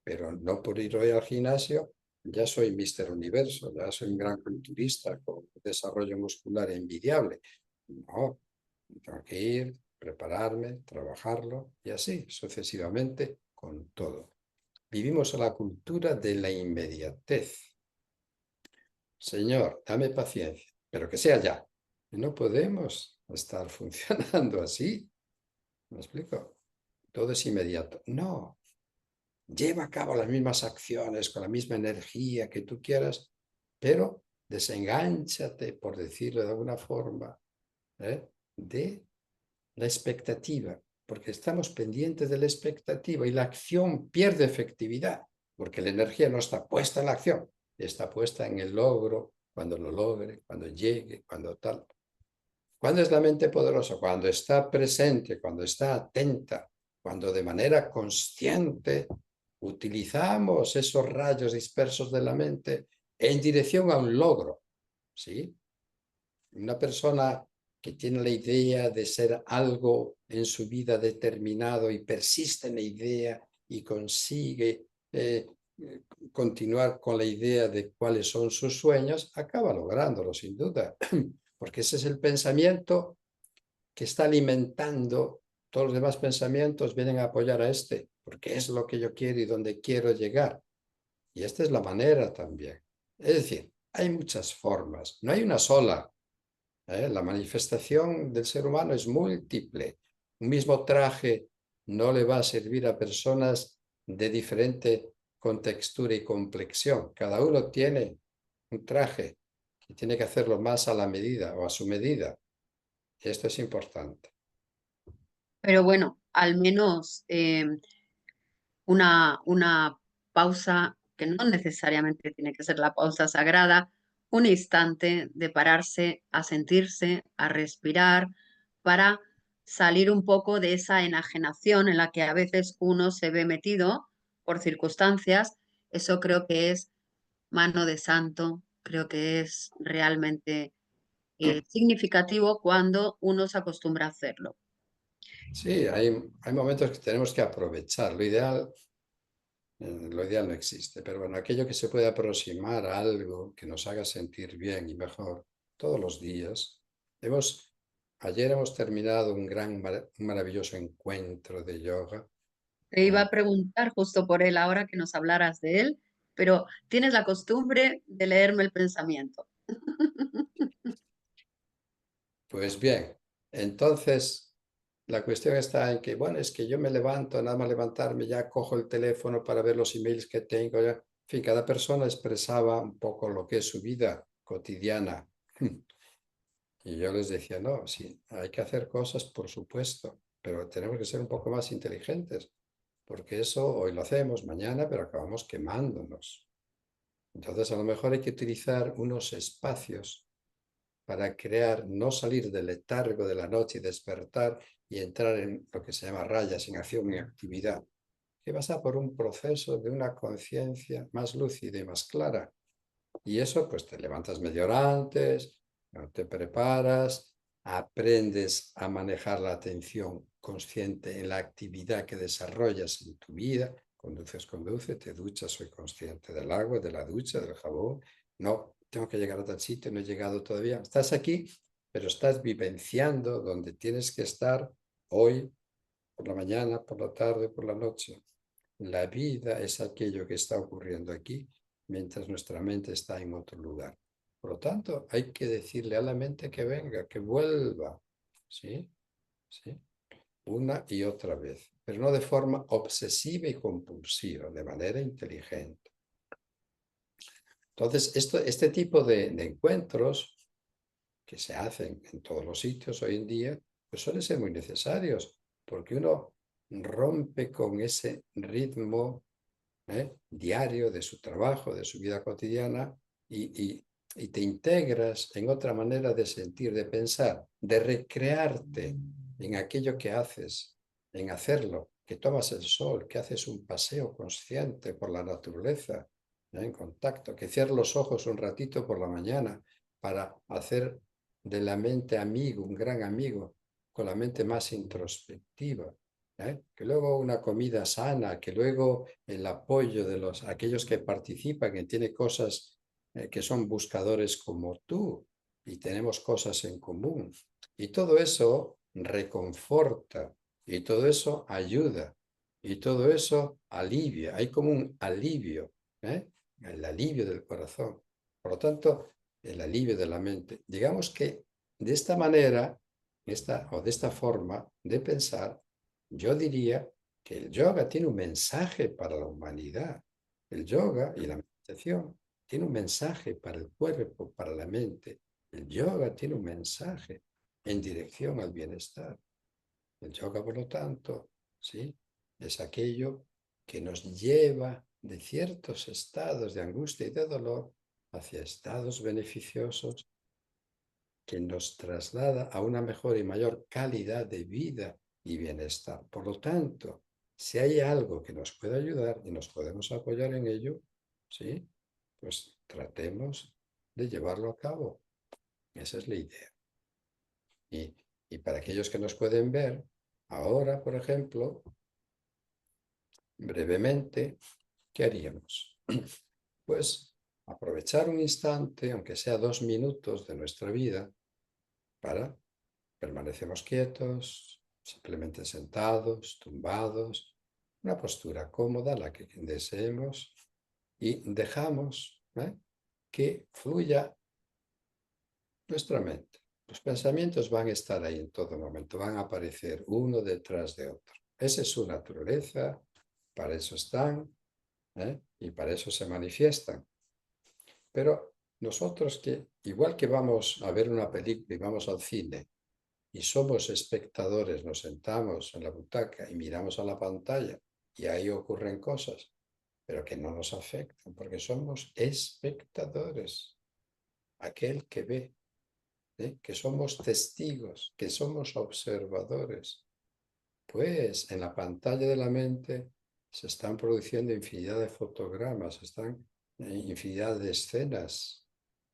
[SPEAKER 2] pero no por ir hoy al gimnasio ya soy Mister Universo, ya soy un gran culturista con desarrollo muscular envidiable. No, tengo que ir prepararme, trabajarlo y así sucesivamente con todo. Vivimos en la cultura de la inmediatez. Señor, dame paciencia, pero que sea ya. Y no podemos estar funcionando así. ¿Me explico? Todo es inmediato. No, lleva a cabo las mismas acciones con la misma energía que tú quieras, pero desengánchate, por decirlo de alguna forma, de la expectativa, porque estamos pendientes de la expectativa y la acción pierde efectividad, porque la energía no está puesta en la acción, está puesta en el logro, cuando lo logre, cuando llegue, cuando tal. ¿Cuándo es la mente poderosa? Cuando está presente, cuando está atenta, cuando de manera consciente utilizamos esos rayos dispersos de la mente en dirección a un logro, ¿sí? Una persona que tiene la idea de ser algo en su vida determinado y persiste en la idea y consigue continuar con la idea de cuáles son sus sueños, acaba lográndolo sin duda, porque ese es el pensamiento que está alimentando todos los demás pensamientos, vienen a apoyar a este, porque es lo que yo quiero y donde quiero llegar. Y esta es la manera también. Es decir, hay muchas formas, no hay una sola. La manifestación del ser humano es múltiple. Un mismo traje no le va a servir a personas de diferente contextura y complexión. Cada uno tiene un traje y tiene que hacerlo más a la medida o a su medida. Y esto es importante.
[SPEAKER 1] Pero bueno, al menos una pausa que no necesariamente tiene que ser la pausa sagrada, un instante de pararse a sentirse, a respirar, para salir un poco de esa enajenación en la que a veces uno se ve metido por circunstancias. Eso creo que es mano de santo, creo que es realmente significativo cuando uno se acostumbra a hacerlo.
[SPEAKER 2] Sí, hay momentos que tenemos que aprovechar. Lo ideal no existe, pero bueno, aquello que se puede aproximar a algo que nos haga sentir bien y mejor todos los días. Ayer hemos terminado un maravilloso encuentro de yoga.
[SPEAKER 1] Te iba a preguntar justo por él ahora que nos hablaras de él, pero tienes la costumbre de leerme el pensamiento.
[SPEAKER 2] Pues bien, entonces la cuestión está en que, bueno, es que yo me levanto, nada más levantarme, ya cojo el teléfono para ver los emails que tengo. Ya. En fin, cada persona expresaba un poco lo que es su vida cotidiana. Y yo les decía, no, sí, hay que hacer cosas, por supuesto, pero tenemos que ser un poco más inteligentes, porque eso hoy lo hacemos, mañana, pero acabamos quemándonos. Entonces, a lo mejor hay que utilizar unos espacios para crear, no salir del letargo de la noche y despertar y entrar en lo que se llama rayas, en acción y actividad, que pasa por un proceso de una conciencia más lúcida y más clara. Y eso, pues te levantas media hora antes, te preparas, aprendes a manejar la atención consciente en la actividad que desarrollas en tu vida. Conduce, te duchas, soy consciente del agua, de la ducha, del jabón. No, tengo que llegar a tal sitio, no he llegado todavía. Estás aquí, pero estás vivenciando donde tienes que estar hoy, por la mañana, por la tarde, por la noche. La vida es aquello que está ocurriendo aquí mientras nuestra mente está en otro lugar. Por lo tanto, hay que decirle a la mente que venga, que vuelva, ¿sí? ¿Sí? Una y otra vez, pero no de forma obsesiva y compulsiva, de manera inteligente. Entonces, este tipo de encuentros que se hacen en todos los sitios hoy en día, pues suelen ser muy necesarios, porque uno rompe con ese ritmo diario de su trabajo, de su vida cotidiana, y te integras en otra manera de sentir, de pensar, de recrearte en aquello que haces, en hacerlo, que tomas el sol, que haces un paseo consciente por la naturaleza, en contacto, que cierras los ojos un ratito por la mañana para hacer de la mente amigo, un gran amigo, con la mente más introspectiva. Que luego una comida sana, que luego el apoyo de aquellos que participan, que tiene cosas que son buscadores como tú y tenemos cosas en común. Y todo eso reconforta y todo eso ayuda y todo eso alivia. Hay como un alivio, ¿eh? El alivio del corazón. Por lo tanto, el alivio de la mente. Digamos que de esta manera, o de esta forma de pensar, yo diría que el yoga tiene un mensaje para la humanidad. El yoga y la meditación tiene un mensaje para el cuerpo, para la mente. El yoga tiene un mensaje en dirección al bienestar. El yoga, por lo tanto, ¿sí? Es aquello que nos lleva de ciertos estados de angustia y de dolor hacia estados beneficiosos que nos traslada a una mejor y mayor calidad de vida y bienestar. Por lo tanto, si hay algo que nos puede ayudar y nos podemos apoyar en ello, ¿sí? Pues tratemos de llevarlo a cabo. Esa es la idea. Y para aquellos que nos pueden ver, ahora, por ejemplo, brevemente, ¿qué haríamos? Pues aprovechar un instante, aunque sea 2 minutos de nuestra vida, para permanecemos quietos, simplemente sentados, tumbados, una postura cómoda, la que deseemos, y dejamos que fluya nuestra mente. Los pensamientos van a estar ahí en todo momento, van a aparecer uno detrás de otro. Esa es su naturaleza, para eso están, y para eso se manifiestan. Pero nosotros que, igual que vamos a ver una película y vamos al cine y somos espectadores, nos sentamos en la butaca y miramos a la pantalla y ahí ocurren cosas, pero que no nos afectan, porque somos espectadores, aquel que ve, que somos testigos, que somos observadores. Pues en la pantalla de la mente se están produciendo infinidad de fotogramas, están infinidad de escenas,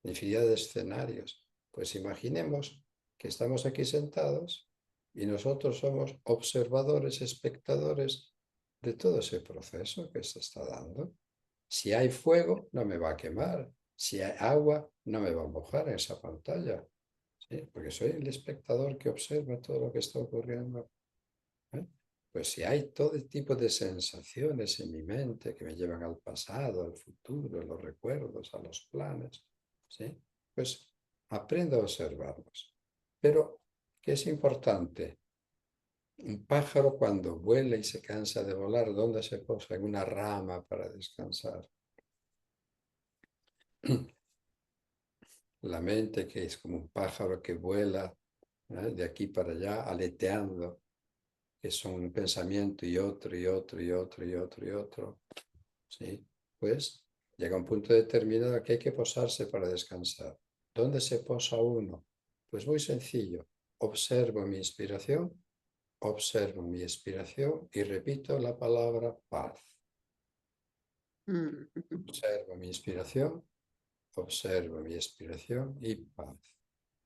[SPEAKER 2] infinidad de escenarios. Pues imaginemos que estamos aquí sentados y nosotros somos observadores, espectadores de todo ese proceso que se está dando. Si hay fuego, no me va a quemar. Si hay agua, no me va a mojar en esa pantalla. ¿Sí? Porque soy el espectador que observa todo lo que está ocurriendo. ¿Eh? Pues si hay todo tipo de sensaciones en mi mente que me llevan al pasado, al futuro, a los recuerdos, a los planes, ¿sí? Pues aprendo a observarlos. Pero, ¿qué es importante? Un pájaro cuando vuela y se cansa de volar, ¿dónde se posa? En una rama para descansar. La mente, que es como un pájaro que vuela, de aquí para allá, aleteando, que son un pensamiento y otro y otro y otro y otro y otro, ¿sí? Pues llega un punto determinado que hay que posarse para descansar. ¿Dónde se posa uno? Pues muy sencillo. Observo mi expiración y repito la palabra paz.
[SPEAKER 1] Mm.
[SPEAKER 2] Observo mi expiración y paz.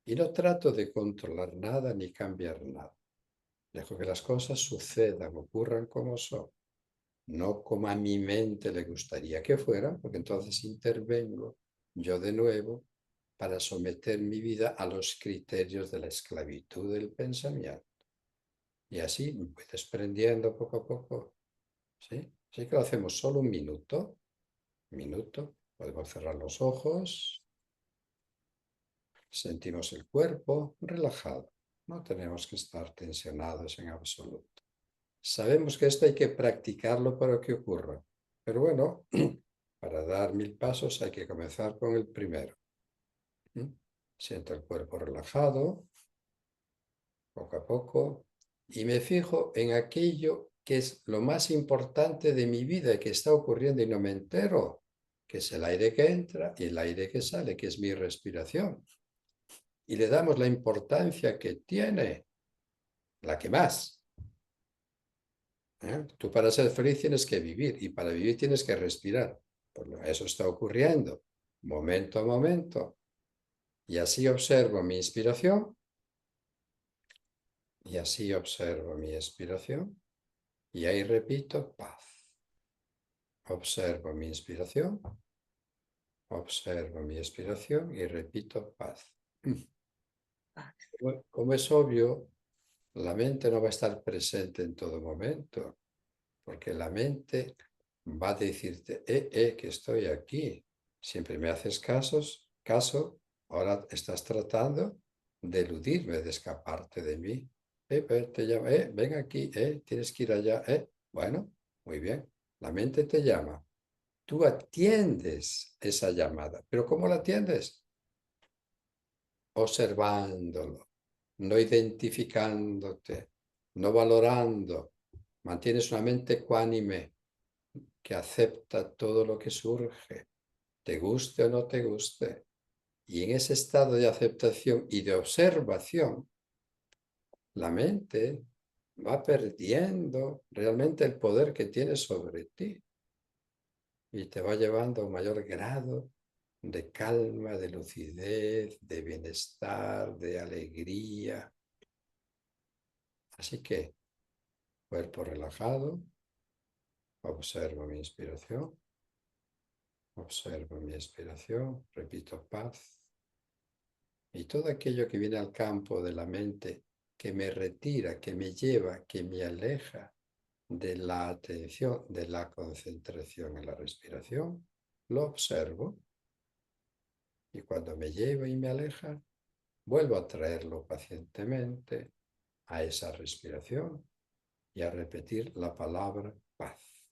[SPEAKER 2] Y no trato de controlar nada ni cambiar nada. Dejo que las cosas sucedan, ocurran como son, no como a mi mente le gustaría que fueran, porque entonces intervengo yo de nuevo para someter mi vida a los criterios de la esclavitud del pensamiento. Y así me voy desprendiendo poco a poco. ¿Sí? Así que lo hacemos solo un minuto. Minuto. Podemos cerrar los ojos. Sentimos el cuerpo relajado. No tenemos que estar tensionados en absoluto. Sabemos que esto hay que practicarlo para que ocurra. Pero bueno, para dar 1000 pasos hay que comenzar con el primero. Siento el cuerpo relajado, poco a poco, y me fijo en aquello que es lo más importante de mi vida y que está ocurriendo y no me entero, que es el aire que entra y el aire que sale, que es mi respiración. Y le damos la importancia que tiene, la que más. Tú para ser feliz tienes que vivir y para vivir tienes que respirar. Pues eso está ocurriendo momento a momento. Y así observo mi inspiración y así observo mi expiración y ahí repito paz. Observo mi inspiración, observo mi expiración y repito paz.
[SPEAKER 1] Ah,
[SPEAKER 2] Como es obvio, la mente no va a estar presente en todo momento, porque la mente va a decirte, que estoy aquí. Siempre me haces caso, ahora estás tratando de eludirme, de escaparte de mí. Te llama, ven aquí, tienes que ir allá, Bueno, muy bien, la mente te llama. Tú atiendes esa llamada, pero ¿cómo la atiendes? Observándolo, no identificándote, no valorando. Mantienes una mente ecuánime que acepta todo lo que surge, te guste o no te guste. Y en ese estado de aceptación y de observación, la mente va perdiendo realmente el poder que tiene sobre ti y te va llevando a un mayor grado de calma, de lucidez, de bienestar, de alegría. Así que, cuerpo relajado, observo mi inspiración, observo mi expiración, repito paz. Y todo aquello que viene al campo de la mente, que me retira, que me lleva, que me aleja de la atención, de la concentración en la respiración, lo observo. Y cuando me lleva y me aleja, vuelvo a traerlo pacientemente a esa respiración y a repetir la palabra paz.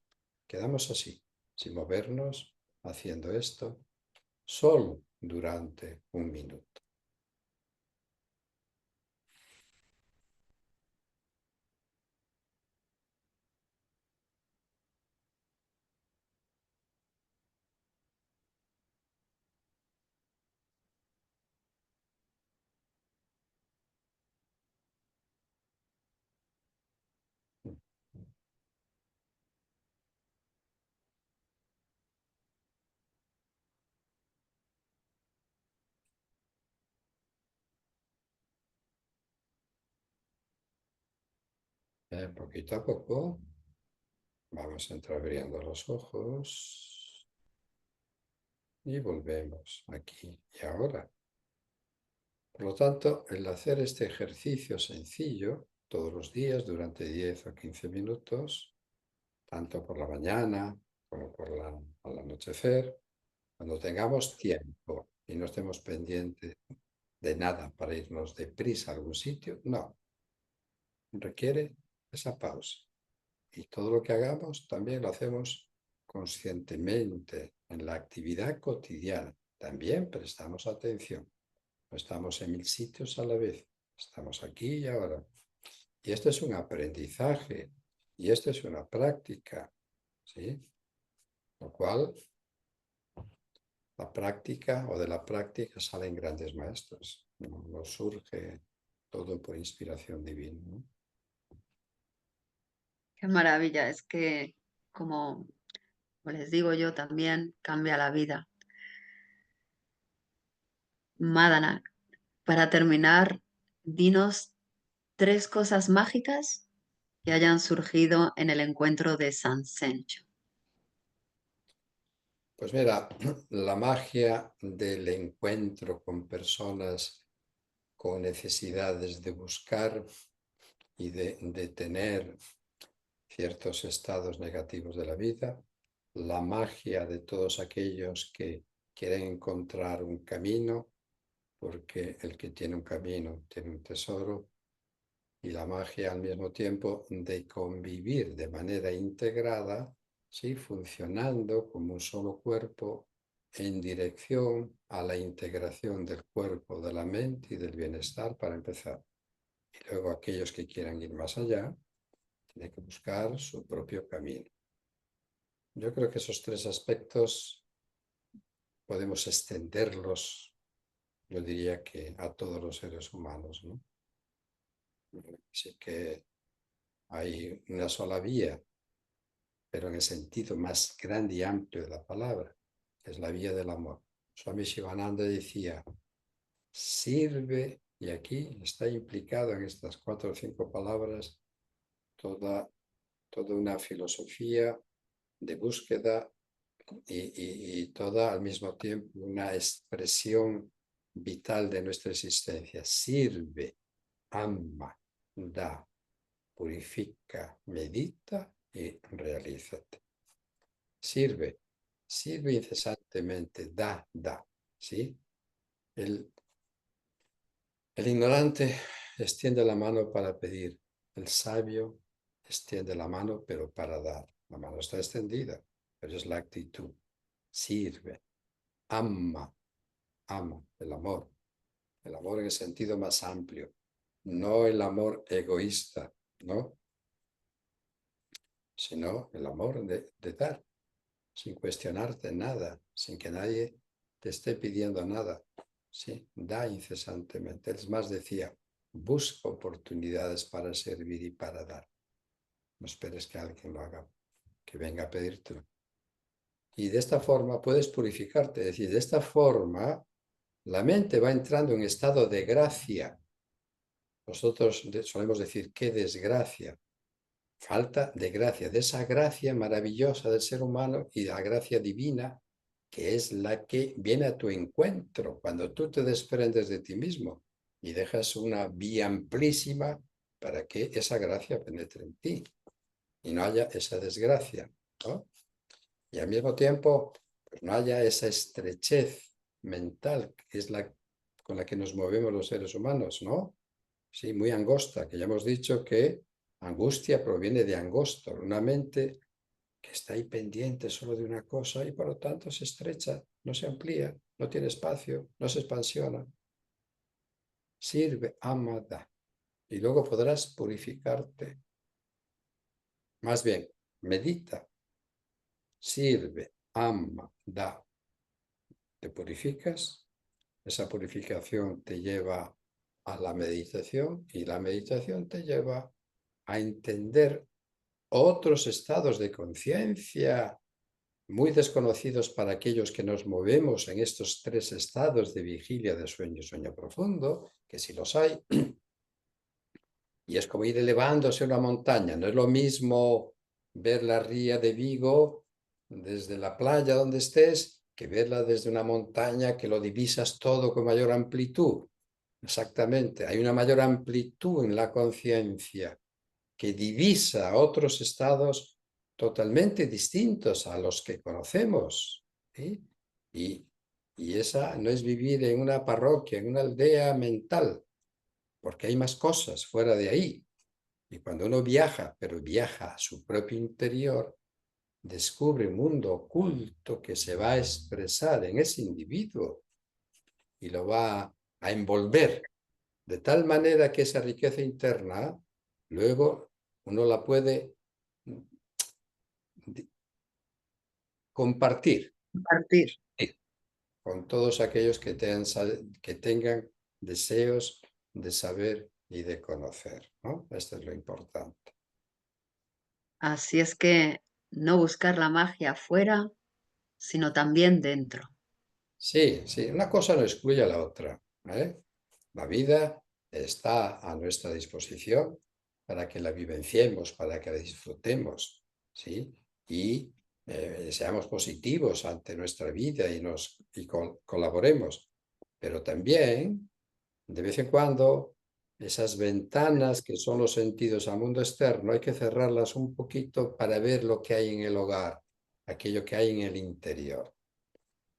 [SPEAKER 2] Quedamos así, sin movernos, haciendo esto solo durante un minuto. Poquito a poco vamos entreabriendo los ojos y volvemos aquí y ahora. Por lo tanto, el hacer este ejercicio sencillo todos los días durante 10 o 15 minutos, tanto por la mañana como al anochecer, cuando tengamos tiempo y no estemos pendientes de nada para irnos deprisa a algún sitio, no, requiere esa pausa. Y todo lo que hagamos también lo hacemos conscientemente en la actividad cotidiana. También prestamos atención. No estamos en 1000 sitios a la vez. Estamos aquí y ahora. Y esto es un aprendizaje. Y esto es una práctica. ¿Sí? Lo cual, la práctica o de la práctica salen grandes maestros. No surge todo por inspiración divina, ¿no?
[SPEAKER 1] Qué maravilla, es que como les digo yo también, cambia la vida. Madana, para terminar, dinos 3 cosas mágicas que hayan surgido en el encuentro de San Sencho.
[SPEAKER 2] Pues mira, la magia del encuentro con personas con necesidades de buscar y de tener ciertos estados negativos de la vida, la magia de todos aquellos que quieren encontrar un camino, porque el que tiene un camino tiene un tesoro, y la magia al mismo tiempo de convivir de manera integrada, ¿sí? Funcionando como un solo cuerpo en dirección a la integración del cuerpo, de la mente y del bienestar para empezar. Y luego aquellos que quieran ir más allá, tienen que buscar su propio camino. Yo creo que esos 3 aspectos podemos extenderlos, yo diría que a todos los seres humanos, ¿no? Así que hay una sola vía, pero en el sentido más grande y amplio de la palabra, que es la vía del amor. Swami Shivananda decía, sirve, y aquí está implicado en estas 4 o 5 palabras toda una filosofía de búsqueda y toda al mismo tiempo una expresión vital de nuestra existencia. Sirve, ama. da, purifica, medita y realízate. Sirve, sirve incesantemente, da, ¿sí? El ignorante extiende la mano para pedir, el sabio extiende la mano pero para dar. La mano está extendida, pero es la actitud. Sirve, ama, el amor en el sentido más amplio, no el amor egoísta, ¿no? Sino el amor de dar, sin cuestionarte nada, sin que nadie te esté pidiendo nada. Sí, da incesantemente. Es más, decía, busca oportunidades para servir y para dar. No esperes que alguien lo haga, que venga a pedirte. Y de esta forma puedes purificarte. Es decir, de esta forma la mente va entrando en estado de gracia. Nosotros solemos decir, qué desgracia. Falta de gracia, de esa gracia maravillosa del ser humano y de la gracia divina, que es la que viene a tu encuentro cuando tú te desprendes de ti mismo y dejas una vía amplísima para que esa gracia penetre en ti y no haya esa desgracia, ¿no? Y al mismo tiempo, pues no haya esa estrechez mental, que es la con la que nos movemos los seres humanos, ¿no? Sí, muy angosta, que ya hemos dicho que angustia proviene de angosto, una mente que está ahí pendiente solo de una cosa y por lo tanto se estrecha, no se amplía, no tiene espacio, no se expansiona. Sirve, ama, da. Y luego podrás purificarte. Más bien, medita, sirve, ama, da. Te purificas, esa purificación te lleva a la meditación y la meditación te lleva a entender otros estados de conciencia muy desconocidos para aquellos que nos movemos en estos tres estados de vigilia, de sueño y sueño profundo, que sí los hay, y es como ir elevándose una montaña. No es lo mismo ver la ría de Vigo desde la playa donde estés que verla desde una montaña que lo divisas todo con mayor amplitud. Exactamente, hay una mayor amplitud en la conciencia que divisa otros estados totalmente distintos a los que conocemos. ¿Sí? Y esa no es vivir en una parroquia, en una aldea mental, porque hay más cosas fuera de ahí. Y cuando uno viaja, pero viaja a su propio interior, descubre un mundo oculto que se va a expresar en ese individuo y lo va a envolver de tal manera que esa riqueza interna luego uno la puede compartir
[SPEAKER 1] Compartir.
[SPEAKER 2] con todos aquellos que tengan deseos de saber y de conocer, ¿no? Esto es lo importante.
[SPEAKER 1] Así es que no buscar la magia afuera, sino también dentro.
[SPEAKER 2] Sí, sí, una cosa no excluye a la otra, ¿eh? La vida está a nuestra disposición para que la vivenciemos, para que la disfrutemos, ¿sí? Y seamos positivos ante nuestra vida y colaboremos. Pero también, de vez en cuando, esas ventanas que son los sentidos al mundo externo, hay que cerrarlas un poquito para ver lo que hay en el hogar, aquello que hay en el interior.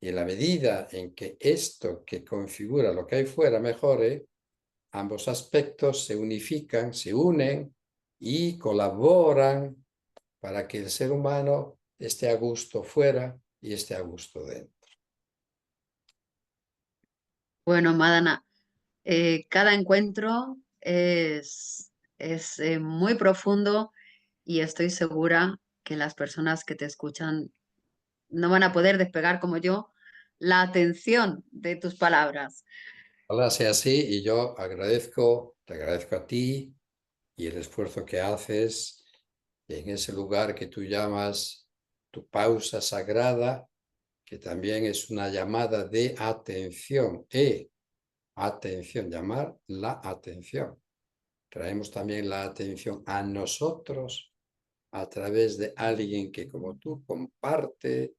[SPEAKER 2] Y en la medida en que esto que configura lo que hay fuera mejore, ambos aspectos se unifican, se unen y colaboran para que el ser humano esté a gusto fuera y esté a gusto dentro.
[SPEAKER 1] Bueno, Madana, cada encuentro es muy profundo y estoy segura que las personas que te escuchan no van a poder despegar como yo la atención de tus palabras.
[SPEAKER 2] Ojalá sea así y yo te agradezco a ti y el esfuerzo que haces en ese lugar que tú llamas tu pausa sagrada, que también es una llamada de atención, atención, llamar la atención. Traemos también la atención a nosotros a través de alguien que como tú comparte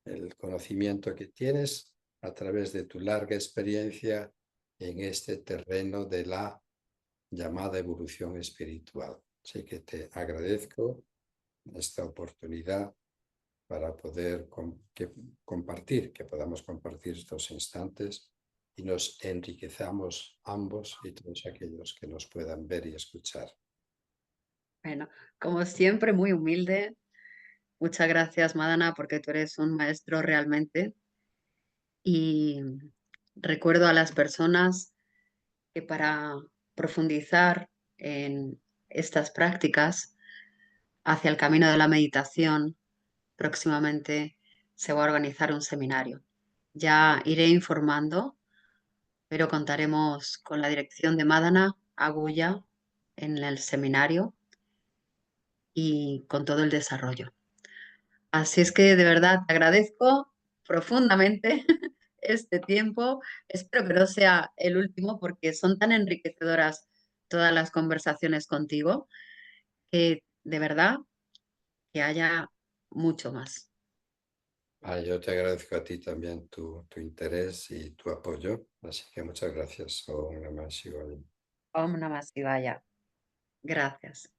[SPEAKER 2] el conocimiento que tienes a través de tu larga experiencia en este terreno de la llamada evolución espiritual. Así que te agradezco esta oportunidad para poder compartir, que podamos compartir estos instantes y nos enriquezamos ambos y todos aquellos que nos puedan ver y escuchar.
[SPEAKER 1] Bueno, como siempre, muy humilde. Muchas gracias, Madana, porque tú eres un maestro realmente. Y recuerdo a las personas que para profundizar en estas prácticas hacia el camino de la meditación, próximamente se va a organizar un seminario. Ya iré informando, pero contaremos con la dirección de Madana Agulla en el seminario y con todo el desarrollo. Así es que de verdad te agradezco profundamente este tiempo. Espero que no sea el último porque son tan enriquecedoras todas las conversaciones contigo que de verdad que haya mucho más.
[SPEAKER 2] Yo te agradezco a ti también tu interés y tu apoyo, así que muchas gracias. Om Namah Shivaya.
[SPEAKER 1] Om Namah Shivaya. Gracias.